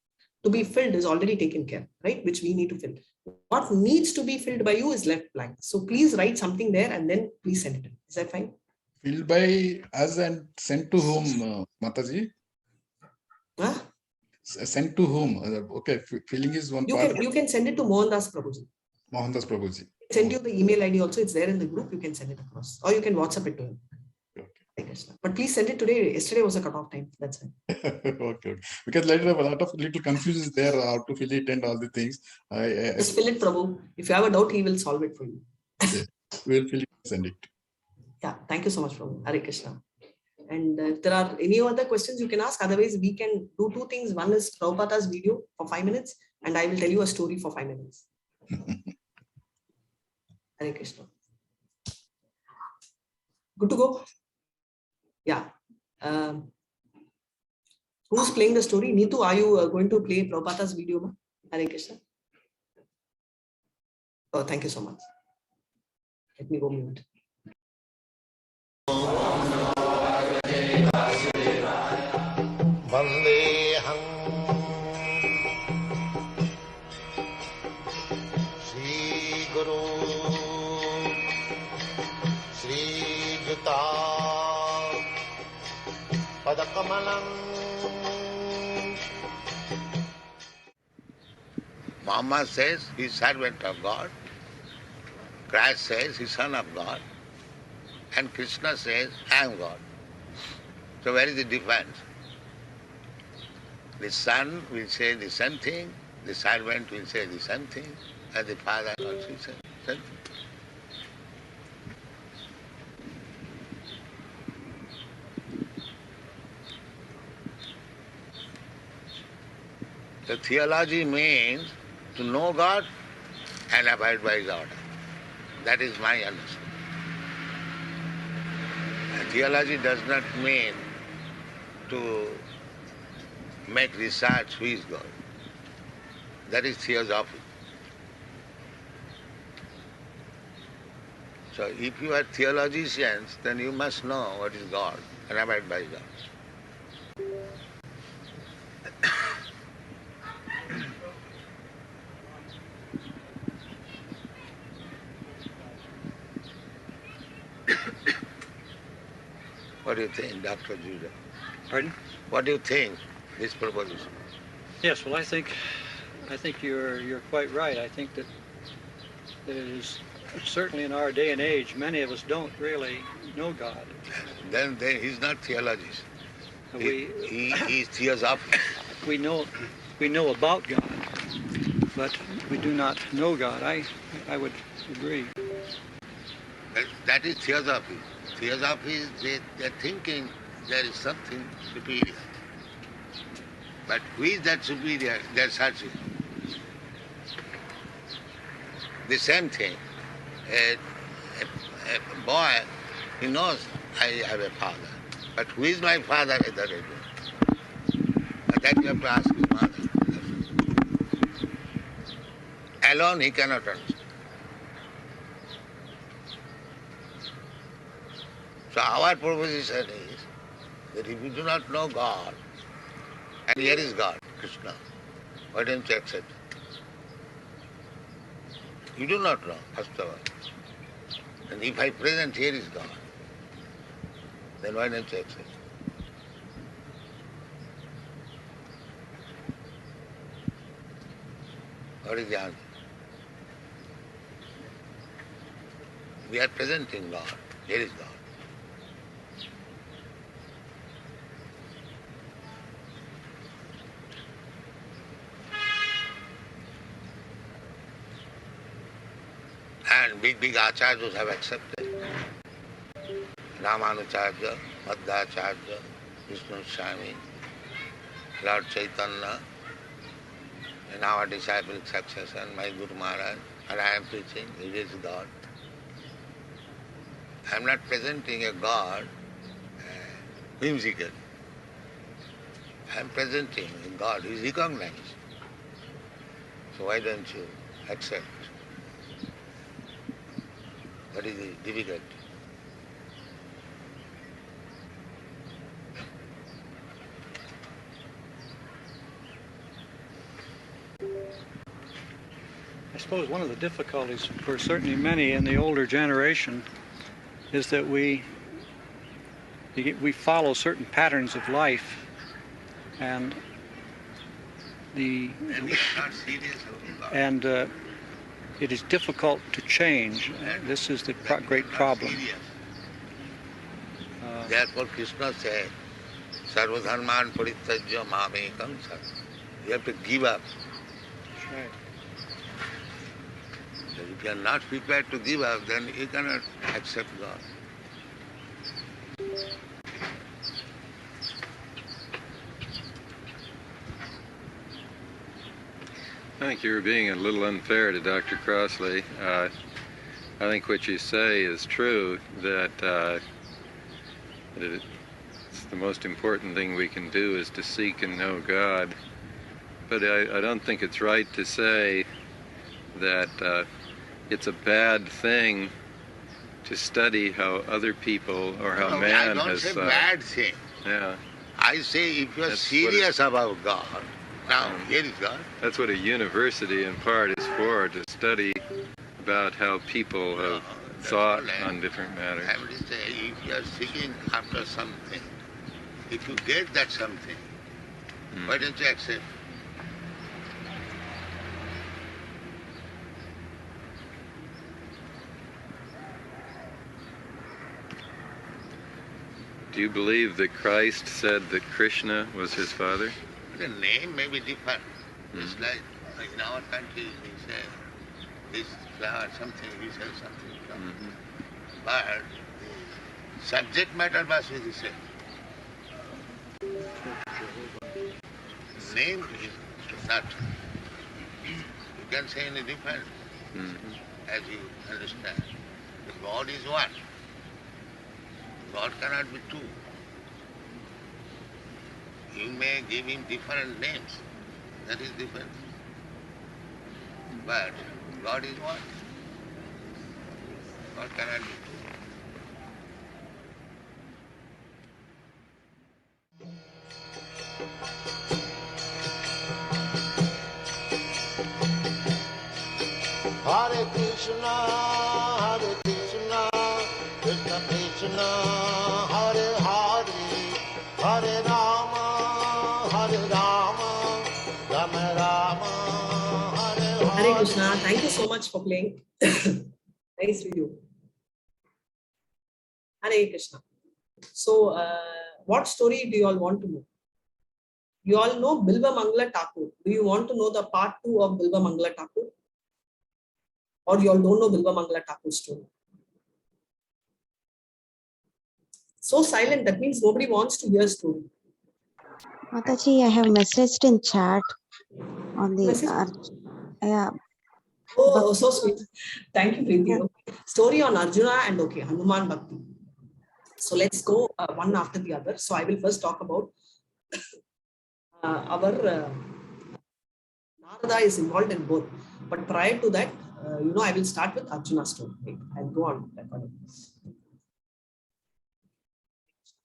Speaker 1: to be filled is already taken care, right? Which we need to fill. What needs to be filled by you is left blank. So please write something there and then please send it in. Is that fine?
Speaker 2: Filled by us and sent to whom, Mataji?
Speaker 1: Huh?
Speaker 2: Sent to whom? Okay, filling is one part.
Speaker 1: You can send it to Mohandas Prabhuji.
Speaker 2: Mohandas Prabhuji.
Speaker 1: Send you the email ID also. It's there in the group. You can send it across, or you can WhatsApp it to him.
Speaker 2: Okay.
Speaker 1: Krishna. But please send it today. Yesterday was a cutoff time. That's it.
Speaker 2: Okay. Because later a lot of little confusion is there how to fill it and all the things.
Speaker 1: Just fill it, Prabhu. If you have a doubt, he will solve it for you.
Speaker 2: Yeah, we'll fill it and send it.
Speaker 1: Yeah, thank you so much, Prabhu. Hare Krishna. And if there are any other questions you can ask, otherwise we can do two things. One is Prabhupada's video for 5 minutes, and I will tell you a story for 5 minutes. Hare Krishna. Good to go? Yeah. Who's playing the story? Neetu, are you going to play Prabhupada's video? Hare Krishna. Oh, thank you so much. Let me go mute.
Speaker 6: Vandeham Shri Guru Shri Juta Padakamalam. Muhammad says he's servant of God. Christ says he's son of God. And Krishna says, I am God. So where is the difference? The son will say the same thing, the servant will say the same thing, and the father also says the same thing. So theology means to know God and abide by His order. That is my understanding. And theology does not mean to make research who is God. That is theosophy. So if you are theologians, then you must know what is God and abide by God. What do you think, Dr. Judah?
Speaker 7: Pardon?
Speaker 6: What do you think this proposition?
Speaker 7: Yes, well, I think you're quite right. I think that it is certainly in our day and age, many of us don't really know God.
Speaker 6: Then he's not theologist. He is theosophic.
Speaker 7: We know about God, but we do not know God. I would agree.
Speaker 6: That is theosophy. Theosophy is they're thinking there is something superior. But who is that superior? They're searching. The same thing. A boy, he knows I have a father. But who is my father? That I don't know. But that you have to ask his mother. Alone he cannot understand. So our proposition is that if you do not know God, and here is God, Krishna, why don't you accept it? You do not know, first of all. And if I present here is God, then why don't you accept it? What is the answer? We are presenting God. Here is God. And big acharyas have accepted. Ramanucharya, Madhacharya, Vishnu Swami, Lord Chaitanya, in our disciplic succession, my Guru Maharaj, and I am preaching, it is God. I am not presenting a God whimsical. I am presenting a God who is recognized. So why don't you accept? That is the difficulty.
Speaker 7: I suppose one of the difficulties for certainly many in the older generation is that we follow certain patterns of life, and it is difficult to change. This is the great problem.
Speaker 6: Therefore Krishna said, Sarvadharman parityajya mamekam sat. You have to give up.
Speaker 7: Right.
Speaker 6: So if you are not prepared to give up, then you cannot accept God.
Speaker 8: I think you're being a little unfair to Dr. Crossley. I think what you say is true, that it's the most important thing we can do is to seek and know God. But I don't think it's right to say that it's a bad thing to study how other people or how
Speaker 6: No,
Speaker 8: man
Speaker 6: I don't
Speaker 8: has...
Speaker 6: say bad thing.
Speaker 8: Yeah,
Speaker 6: I say if you are
Speaker 8: That's
Speaker 6: serious about God, now here is God.
Speaker 8: that's what a university in part is for, to study about how people have
Speaker 6: That's
Speaker 8: thought
Speaker 6: all right.
Speaker 8: on different matters.
Speaker 6: I would say if you are seeking after something, if you get that something, why don't you accept?
Speaker 8: Do you believe that Christ said that Krishna was his father?
Speaker 6: The name may be different. It's like in our country we say this flower something, we say something. But the subject matter must be the same. Name is not. You can say any different as you understand. The God is one. God cannot be two. You may give him different names. That is different. But God is one. God cannot be two.
Speaker 9: Hare Krishna, Krishna Krishna, Hare Hare, Hare Rama, Rama Rama, Hare
Speaker 1: Hare
Speaker 9: Hare.
Speaker 1: Krishna. Thank you so much for playing. Nice video. Hare Krishna. So, what story do you all want to know? You all know Bilva Mangala Thakur. Do you want to know the part 2 of Bilva Mangala Thakur? Or you all don't know Bilva Mangala Thakur story? So silent, that means nobody wants to hear story.
Speaker 10: Mataji, I have messaged in chat on the
Speaker 1: Message?
Speaker 10: yeah.
Speaker 1: Oh, so sweet. Thank you, Preeti.
Speaker 10: Yeah.
Speaker 1: Okay. Story on Arjuna and okay, Hanuman Bhakti. So let's go one after the other. So I will first talk about our Narada is involved in both. But prior to that, I will start with Arjuna's story. Right? I'll go on.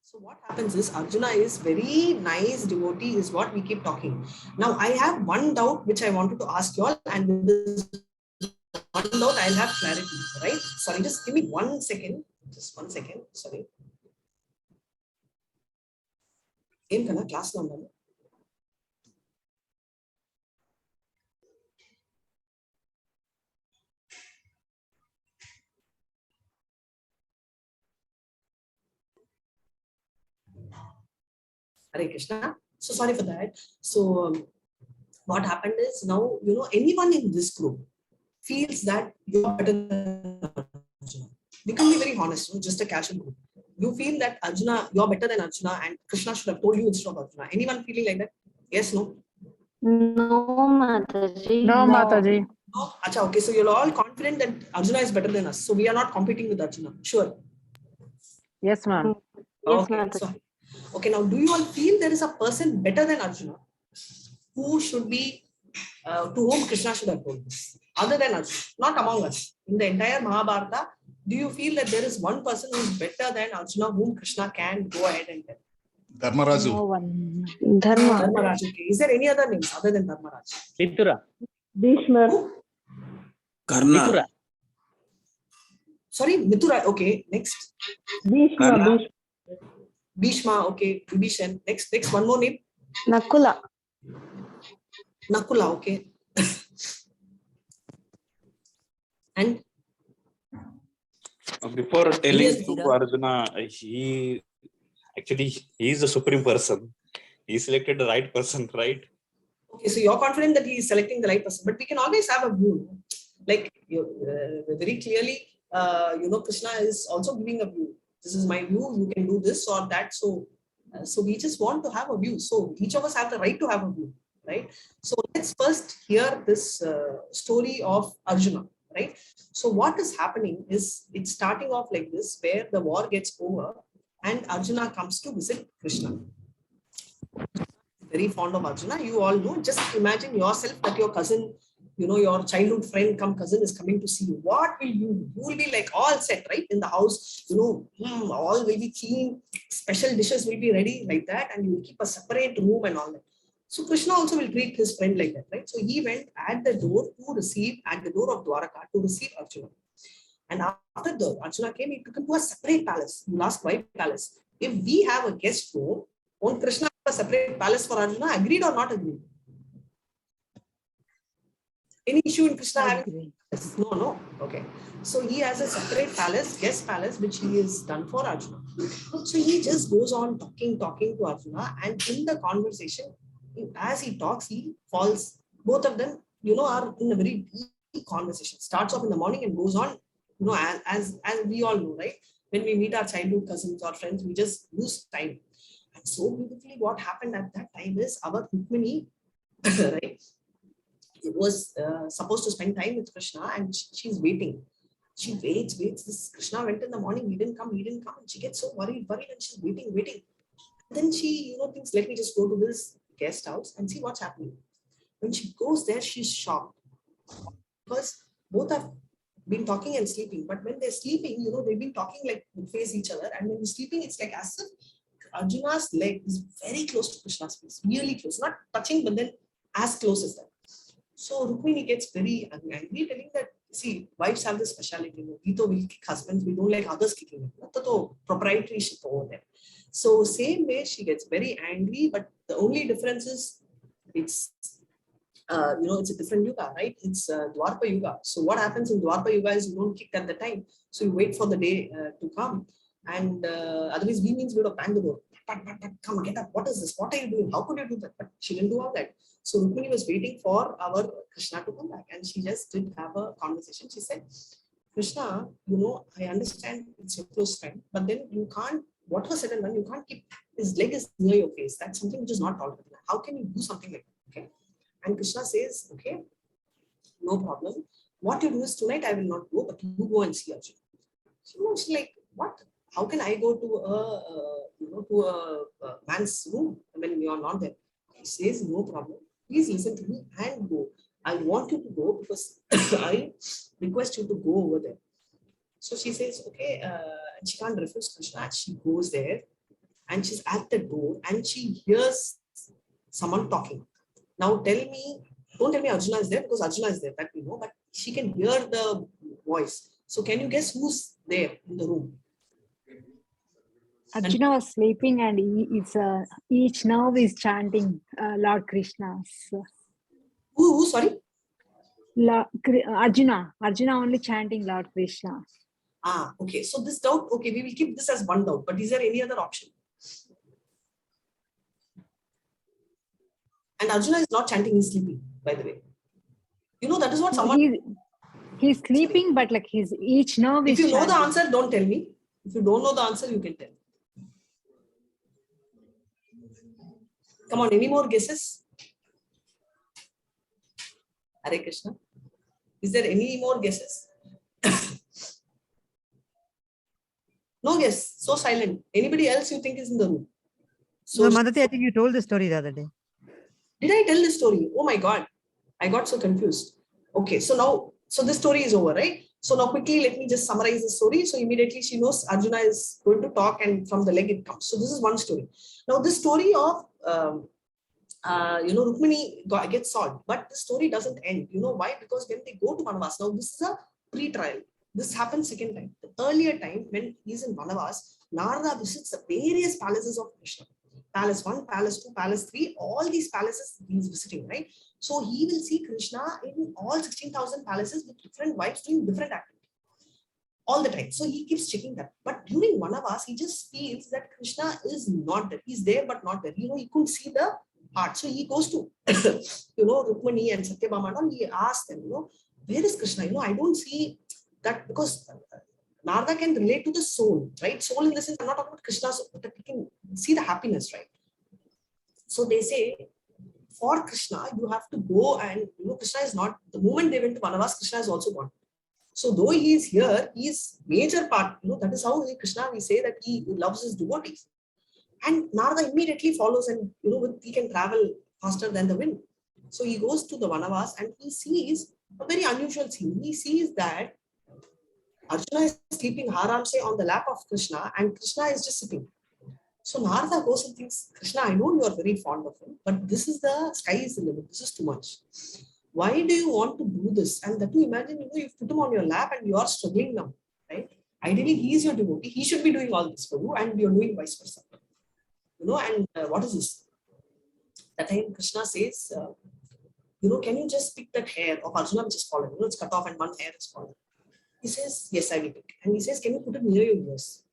Speaker 1: So what happens is Arjuna is very nice devotee is what we keep talking. Now I have one doubt which I wanted to ask you all, and with this one doubt I'll have clarity, right? Sorry, just give me 1 second. Just 1 second. Sorry. Class number. Hare Krishna. So sorry for that. So what happened is now, anyone in this group feels that you're better than Arjuna. We can be very honest, just a casual group. You feel that Arjuna, you're better than Arjuna and Krishna should have told you instead of Arjuna. Anyone feeling like that? Yes, no?
Speaker 10: No, Mataji.
Speaker 4: No, Mataji.
Speaker 1: No? Achha, okay, so you're all confident that Arjuna is better than us. So we are not competing with Arjuna. Sure.
Speaker 4: Yes, ma'am.
Speaker 10: Yes,
Speaker 1: Okay,
Speaker 10: Mataji.
Speaker 1: so, okay, now do you all feel there is a person better than Arjuna who should be, to whom Krishna should have told this? Other than Arjuna, not among us. In the entire Mahabharata, do you feel that there is one person who is better than Arjuna whom Krishna can go ahead and tell?
Speaker 2: Dharmaraju.
Speaker 4: No one.
Speaker 10: Dharma.
Speaker 1: Dharmaraj. Okay. Is there any other names other than Dharmaraj?
Speaker 11: Mithura.
Speaker 3: Bhishma.
Speaker 1: Who?
Speaker 11: Karna. Mithura.
Speaker 1: Sorry, Mithura. Okay, next.
Speaker 3: Bhishma.
Speaker 1: Bhishma. Okay, Vibhishan. Next, one more name.
Speaker 10: Nakula.
Speaker 1: Nakula. Okay. And
Speaker 11: Before telling to Arjuna, he
Speaker 12: Actually, he is the supreme person. He selected the right person, right?
Speaker 1: Okay, so you're confident that he is selecting the right person, but we can always have a view. Like very clearly, Krishna is also giving a view. This is my view. You can do this or that. So we just want to have a view. So each of us have the right to have a view, right? So let's first hear this story of Arjuna, right? So what is happening is it's starting off like this, where the war gets over and Arjuna comes to visit Krishna. Very fond of Arjuna. You all know, just imagine yourself that your cousin, your childhood friend cousin is coming to see you. What will you do? You will be like all set, right? In the house, all will be clean, special dishes will be ready like that, and you will keep a separate room and all that. So Krishna also will treat his friend like that, right? So he went at the door of Dwaraka to receive Arjuna. And after the Arjuna came, he took him to a separate palace. You ask why palace? If we have a guest room, won't Krishna have a separate palace for Arjuna? Agreed or not agreed? Any issue in Krishna having? No. Okay. So he has a separate palace, guest palace, which he has done for Arjuna. So he just goes on talking to Arjuna, and in the conversation, as he talks, he falls. Both of them, are in a very deep conversation. Starts off in the morning and goes on, as we all know, right? When we meet our childhood cousins or friends, we just lose time. And so beautifully, what happened at that time is our Rukmini, right? It was supposed to spend time with Krishna, and she's waiting. She waits. This Krishna went in the morning, he didn't come, and she gets so worried, and she's waiting. And then she, thinks, let me just go to this guest house and see what's happening. When she goes there, she's shocked because both have been talking and sleeping. But when they're sleeping, they've been talking like they face each other, and when they're sleeping, it's like as if Arjuna's leg is very close to Krishna's face, really close, not touching, but then as close as that. So Rukmini gets very angry, telling that, see, wives have this speciality. We will kick husbands, we don't like others kicking them. That's proprietoryship over there. So same way, she gets very angry, but the only difference is it's it's a different yuga, right? It's Dwarpa Yuga. So what happens in Dwarpa Yuga is you don't kick at the time. So you wait for the day to come. And otherwise, we means we would have banged the door. Come, get up. What is this? What are you doing? How could you do that? But she didn't do all that. So Rukmini was waiting for our Krishna to come back. And she just did have a conversation. She said, Krishna, I understand it's your close friend, but then you can't, what was said and done, you can't keep his leg is near your face. That's something which is not tolerable. How can you do something like that? Okay. And Krishna says, okay, no problem. What you do is tonight I will not go, but you go and see Arjuna. So she's like, what? How can I go to a man's room when you are not there? He says, no problem. Please listen to me and go. I want you to go because I request you to go over there. So she says, okay, and she can't refuse Krishna. She goes there and she's at the door and she hears someone talking. Now don't tell me Arjuna is there, because Arjuna is there, that we know, but she can hear the voice. So can you guess who's there in the room?
Speaker 13: Arjuna was sleeping and each nerve is chanting Lord Krishna.
Speaker 1: Who sorry?
Speaker 13: Arjuna only chanting Lord Krishna.
Speaker 1: Okay. So this doubt, okay, we will keep this as one doubt, but is there any other option? And Arjuna is not chanting, he's sleeping, by the way. That is what someone...
Speaker 13: He's sleeping, but like each nerve is
Speaker 1: chanting. If you know
Speaker 13: chanting.
Speaker 1: the answer, don't tell me. If you don't know the answer, you can tell. Come on, any more guesses? Hare Krishna. Is there any more guesses? No guess. So silent. Anybody else you think is in the room?
Speaker 14: So, Madhati, I think you told the story the other day.
Speaker 1: Did I tell the story? Oh my God. I got so confused. Okay, so this story is over, right? So now quickly, let me just summarize the story. So immediately she knows Arjuna is going to talk and from the leg it comes. So this is one story. Now this story of, Rukmini gets solved, but the story doesn't end. You know why? Because when they go to Vanavas, now this is a pre-trial. This happens second time. The earlier time when he's in Vanavas, Narada visits the various palaces of Krishna. Palace 1, Palace 2, Palace 3, all these palaces he's visiting, right? So he will see Krishna in all 16,000 palaces with different wives doing different activities. all the time. So he keeps checking that. But during Vanavas, he just feels that Krishna is not there. He's there, but not there. He couldn't see the heart. So he goes to, Rukmani and Satyabhama, and he asks them, where is Krishna? I don't see that, because Narada can relate to the soul, right? Soul in the sense, I'm not talking about Krishna, but we can see the happiness, right? So they say, for Krishna, you have to go and, Krishna is not, the moment they went to Vanavas, Krishna is also gone. So though he is here, he is major part, that is how Krishna, we say that he loves his devotees. And Narada immediately follows, and, he can travel faster than the wind. So he goes to the Vanavas and he sees a very unusual scene. He sees that Arjuna is sleeping haramse on the lap of Krishna and Krishna is just sitting. So Narada goes and thinks, Krishna, I know you are very fond of him, but this is the sky is the limit. This is too much. Why do you want to do this? And that you imagine, you put him on your lap and you are struggling now, right? Ideally, he is your devotee. He should be doing all this for you, and you're doing vice versa. And what is this? That time Krishna says, can you just pick that hair of Arjuna which is fallen? It's cut off and one hair is fallen. He says, yes, I will pick. And he says, can you put it near your ears?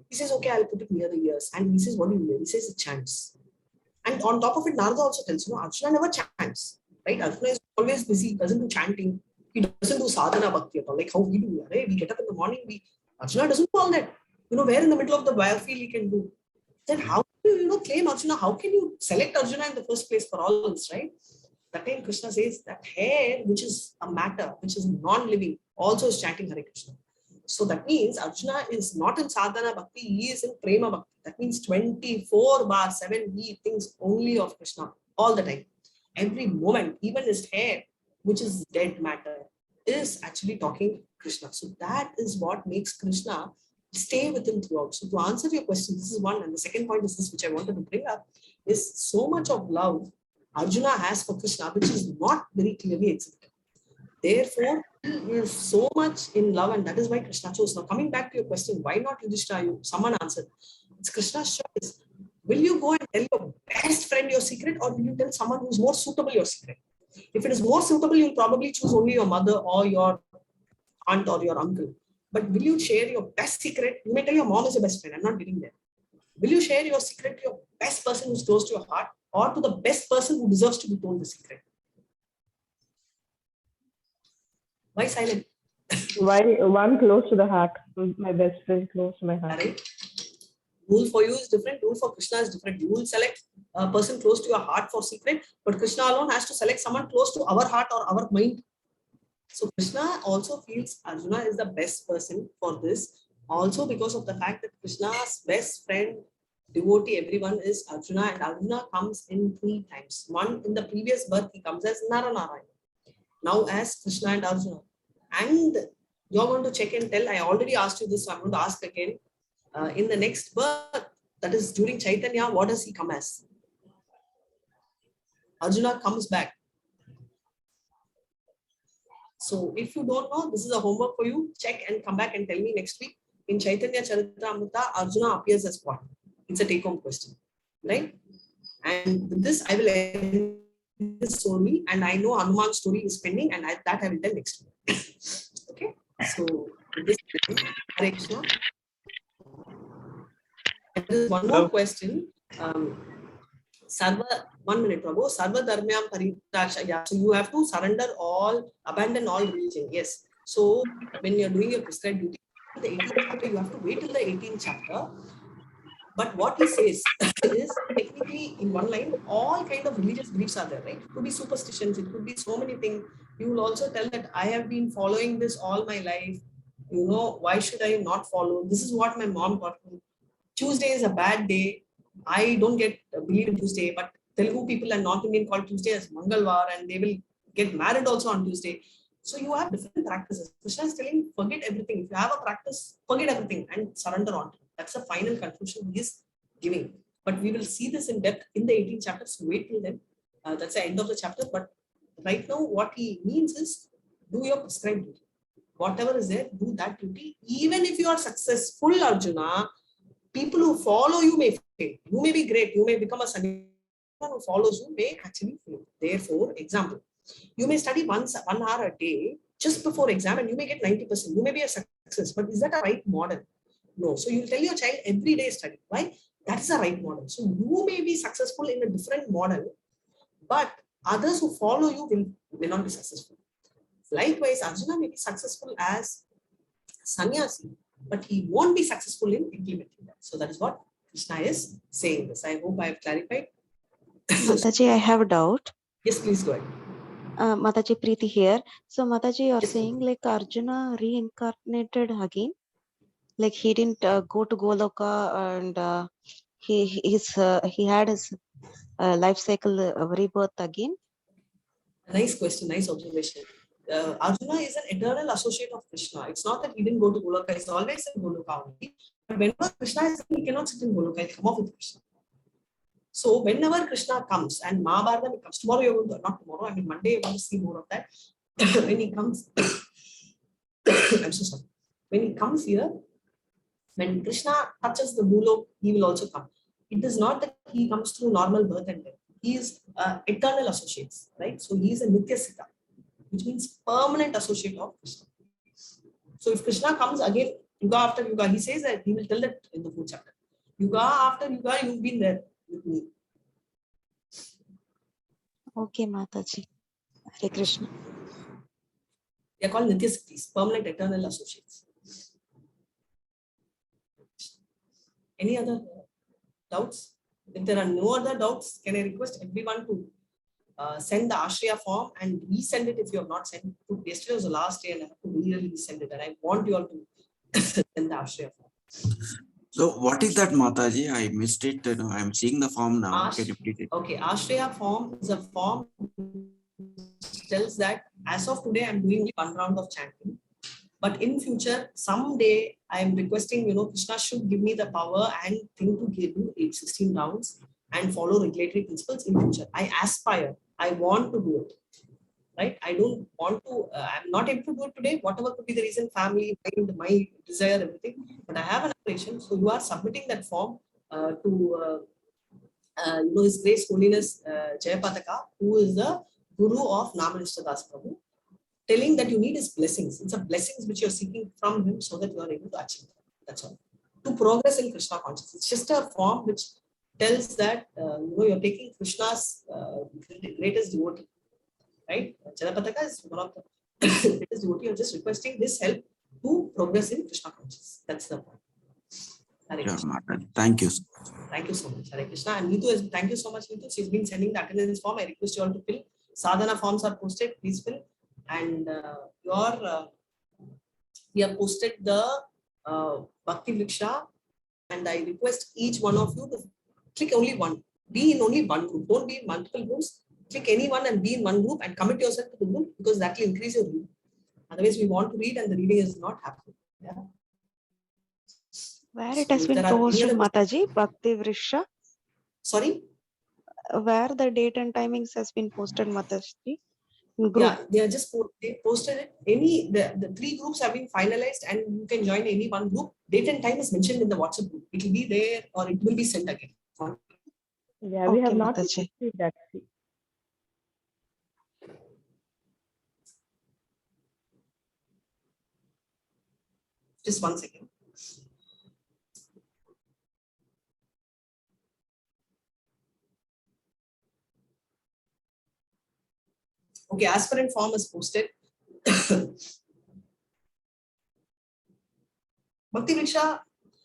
Speaker 1: He says, okay, I'll put it near the ears. And he says, what do you mean? He says, it chants. And on top of it, Narada also tells, Arjuna never chants, right? Arjuna is always busy, he doesn't do chanting. He doesn't do sadhana bhakti at all, like how we do, right? We get up in the morning, Arjuna doesn't do all that. Where in the middle of the battlefield he can do. Then how do you, claim Arjuna? How can you select Arjuna in the first place for all this, right? That time Krishna says that hair, which is a matter, which is non-living, also is chanting Hare Krishna. So that means Arjuna is not in sadhana bhakti, he is in prema bhakti. That means 24/7 he thinks only of Krishna all the time. Every moment, even his hair, which is dead matter, is actually talking Krishna. So that is what makes Krishna stay with him throughout. So to answer your question, this is one. And the second point is this, which I wanted to bring up, is so much of love Arjuna has for Krishna, which is not very clearly exhibited. Therefore, he is so much in love, and that is why Krishna chose. Now, coming back to your question, why not Yudhishthira? Someone answered. It's Krishna's choice. Will you go and tell your best friend your secret, or will you tell someone who is more suitable your secret? If it is more suitable, you'll probably choose only your mother or your aunt or your uncle. But will you share your best secret? You may tell your mom is your best friend. I'm not getting there. Will you share your secret to your best person who's close to your heart, or to the best person who deserves to be told the secret? Why silent?
Speaker 3: Why one close to the heart? My best friend close to my heart.
Speaker 1: Right? Rule for you is different. Rule for Krishna is different. You will select a person close to your heart for secret, but Krishna alone has to select someone close to our heart or our mind. So Krishna also feels Arjuna is the best person for this, also because of the fact that Krishna's best friend, devotee, everyone is Arjuna, and Arjuna comes in 3 times. One, in the previous birth, he comes as Naranarayana. Now as Krishna and Arjuna. And you're going to check and tell, I already asked you this, so I'm going to ask again. In the next birth, that is during Chaitanya, what does he come as? Arjuna comes back. So if you don't know, this is a homework for you. Check and come back and tell me next week. In Chaitanya Charitamrita, Arjuna appears as what? It's a take-home question, right? And with this, I will end this story, and I know Hanuman's story is pending, and that I will tell next week. Okay? So this Hare Krishna. There is one more question. Sarva, 1 minute, Prabhu. Sarva dharmyam paritraksha. Yeah. So you have to surrender all, abandon all religion. Yes. So when you're doing your prescribed duty, the 18th chapter, you have to wait till the 18th chapter. But what he says is, technically, in one line, all kind of religious beliefs are there, right? It could be superstitions, it could be so many things. You will also tell that I have been following this all my life. Why should I not follow? This is what my mom taught me. Tuesday is a bad day. I don't believe in Tuesday, but Telugu people and North Indian call Tuesday as Mangalwar, and they will get married also on Tuesday. So you have different practices. Krishna is telling, forget everything. If you have a practice, forget everything and surrender on it. That's the final conclusion he is giving. But we will see this in depth in the 18th chapter. So wait till then. That's the end of the chapter. But right now, what he means is, do your prescribed duty. Whatever is there, do that duty. Even if you are successful, Arjuna, people who follow you may fail. You may be great. You may become a sannyasi. Who follows you may actually fail. Therefore, example, you may study 1 hour a day just before exam, and you may get 90%. You may be a success. But is that a right model? No. So you tell your child every day study. Why? That is a right model. So you may be successful in a different model, but others who follow you will not be successful. Likewise, Arjuna may be successful as sannyasi, but he won't be successful in implementing that. So that is what Krishna is saying this. I hope I have clarified.
Speaker 10: Mataji, I have a doubt.
Speaker 1: Yes, please go ahead.
Speaker 10: Mataji, Preeti here. So Mataji, you're saying like Arjuna reincarnated again? Like he didn't go to Goloka and he had his life cycle rebirth again?
Speaker 1: Nice question, nice observation. Arjuna is an eternal associate of Krishna. It's not that he didn't go to Goloka, he's always in Goloka only. But whenever Krishna is in, he cannot sit in Goloka, he'll come off with Krishna. So whenever Krishna comes, and Mahabharata comes, tomorrow you're going to, not tomorrow, I mean Monday, you're going to see more of that. When he comes, I'm so sorry. When he comes here, when Krishna touches the Bulok, he will also come. It is not that he comes through normal birth and death. He is eternal associates, right? So he is a Nityasita, which means permanent associate of Krishna. So if Krishna comes again, Yuga after Yuga, he says that he will tell that in the 4th chapter. Yuga after Yuga, you've been there with me.
Speaker 10: Okay, Mataji. Hare Krishna.
Speaker 1: They are called Nityasiddhis, permanent eternal associates. Any other doubts? If there are no other doubts, can I request everyone to send the Ashraya form and resend it if you have not sent it. Yesterday was the last day and I have to really send it, and I want you all to send the Ashraya form.
Speaker 11: So what is that, Mataji? I missed it. I'm seeing the form now. Can you please?
Speaker 1: Okay, Ashraya form is a form which tells that as of today, I'm doing one round of chanting. But in future, someday, I am requesting, Krishna should give me the power and thing to give you 16 rounds and follow regulatory principles in future. I aspire, I want to do it, right? I don't want to, I'm not able to do it today, whatever could be the reason, family, mind, my desire, everything. But I have an aspiration. So you are submitting that form to His Grace Holiness Jayapataka, who is the Guru of Namanishta Das Prabhu, telling that you need his blessings. It's a blessings which you're seeking from him so that you are able to achieve that. That's all. To progress in Krishna consciousness. It's just a form which tells that you're taking Krishna's greatest devotee. Right? Jayapataka is one of the greatest devotee. You're just requesting this help to progress in Krishna consciousness. That's the point.
Speaker 11: Yeah, thank you.
Speaker 1: Thank you so much. Hare Krishna. And Neetu, thank you so much, Neetu. She's been sending the attendance form. I request you all to fill. Sadhana forms are posted. Please fill. And we have posted the Bhakti Vriksha, and I request each one of you to click only one. Be in only one group. Don't be in multiple groups. Click any one and be in one group and commit yourself to the group, because that will increase your reading. Otherwise, we want to read and the reading is not happening. Yeah.
Speaker 10: Where it has been posted, Mataji, Bhakti Vriksha?
Speaker 1: Sorry?
Speaker 10: Where the date and timings has been posted, Mataji?
Speaker 1: Yeah, they are just they posted it. The 3 groups have been finalized, and you can join any one group. Date and time is mentioned in the WhatsApp group. It will be there, or it will be sent again.
Speaker 3: Yeah, we have not received that.
Speaker 1: Just 1 second. Okay, aspirant form is posted. Bhakti Vriksha,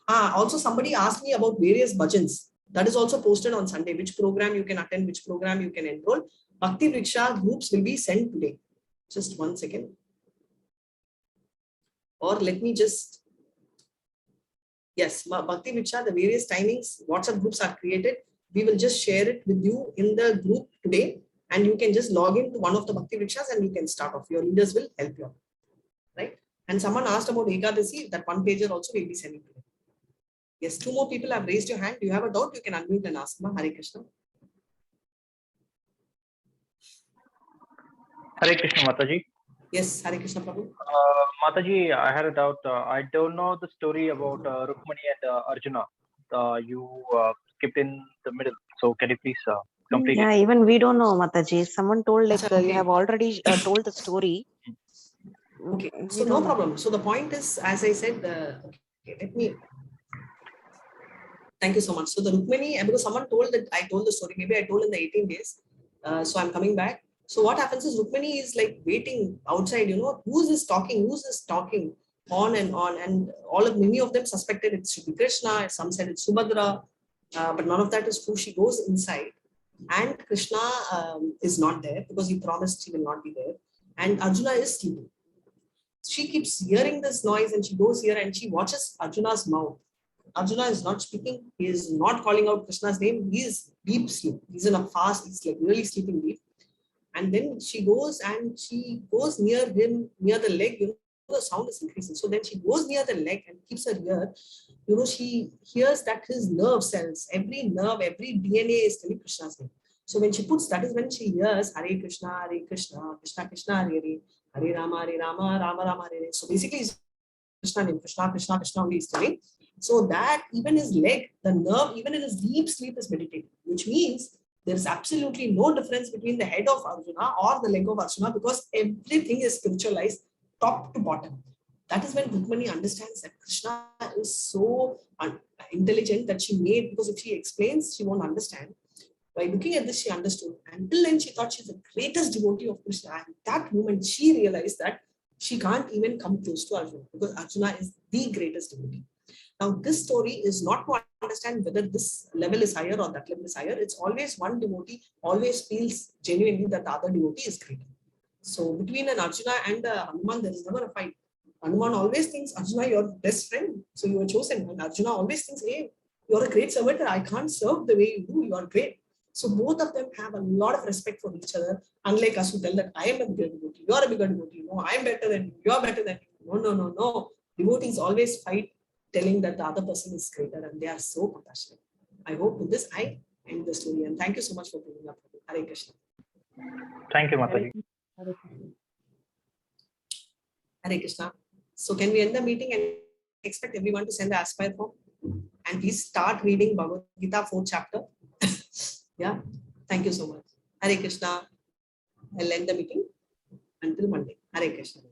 Speaker 1: also somebody asked me about various bhajans. That is also posted on Sunday. Which program you can attend, which program you can enroll. Bhakti Vriksha groups will be sent today. Just 1 second. Or let me just, yes, Bhakti Vriksha, the various timings, WhatsApp groups are created. We will just share it with you in the group today. And you can just log into one of the Bhakti Vrikshas and you can start off. Your leaders will help you out, right? And someone asked about Ekadasi, that one pager also will be sending today. Yes, 2 more people have raised your hand. Do you have a doubt? You can unmute and ask. Hare Krishna.
Speaker 15: Hare Krishna, Mataji.
Speaker 1: Yes, Hare Krishna Prabhu.
Speaker 15: Mataji, I had a doubt. I don't know the story about Rukmani and Arjuna. You skipped in the middle. So can you please complete
Speaker 10: Yeah,
Speaker 15: it?
Speaker 10: even we don't know, Mataji. Someone told like you have already told the story.
Speaker 1: Okay,
Speaker 10: We
Speaker 1: so no
Speaker 10: don't know.
Speaker 1: problem. So the point is, as I said, okay, let me. Thank you so much. So the Rukmini, because someone told that I told the story, maybe I told in the 18 days. So I'm coming back. So what happens is Rukmini is like waiting outside, who's this talking, on, and many of them suspected it should be Krishna, some said it's Subhadra, but none of that is true. She goes inside and Krishna is not there because he promised he will not be there, and Arjuna is sleeping. She keeps hearing this noise and she goes here and she watches Arjuna's mouth. Arjuna is not speaking. He is not calling out Krishna's name. He is deep sleep. He's in a fast. He's like really sleeping deep. And then she goes near him, near the leg. The sound is increasing. So then she goes near the leg and keeps her ear. She hears that his nerve cells, every nerve, every DNA is telling Krishna's name. So when she puts, that is when she hears Hare Krishna, Krishna Krishna, Hare Hare, Hare Rama, Rama Rama, Hare Hare. So basically, Krishna name, Krishna only is telling. So that even his leg, the nerve, even in his deep sleep is meditating, which means there is absolutely no difference between the head of Arjuna or the leg of Arjuna, because everything is spiritualized top to bottom. That is when Rukmani understands that Krishna is so intelligent that she made, because if she explains, she won't understand. By looking at this, she understood. Until then, she thought she's the greatest devotee of Krishna. And that moment, she realized that she can't even come close to Arjuna, because Arjuna is the greatest devotee. Now, this story is not to understand whether this level is higher or that level is higher. It's always one devotee always feels genuinely that the other devotee is greater. So between an Arjuna and a Hanuman, there is never a fight. Hanuman always thinks, Arjuna, your best friend, so you are chosen. And Arjuna always thinks, hey, you're a great servant. I can't serve the way you do. You are great. So both of them have a lot of respect for each other. Unlike us who tell that I am a bigger devotee, you are a bigger devotee. No, I am better than you. You are better than you. No. Devotees always fight, telling that the other person is greater, and they are so compassionate. I hope with this I end the story, and thank you so much for bringing up Hare Krishna.
Speaker 15: Thank you, Mataji.
Speaker 1: Hare Krishna. So can we end the meeting and expect everyone to send the aspire form? And please start reading Bhagavad Gita 4th chapter. Yeah. Thank you so much. Hare Krishna. I'll end the meeting until Monday. Hare Krishna.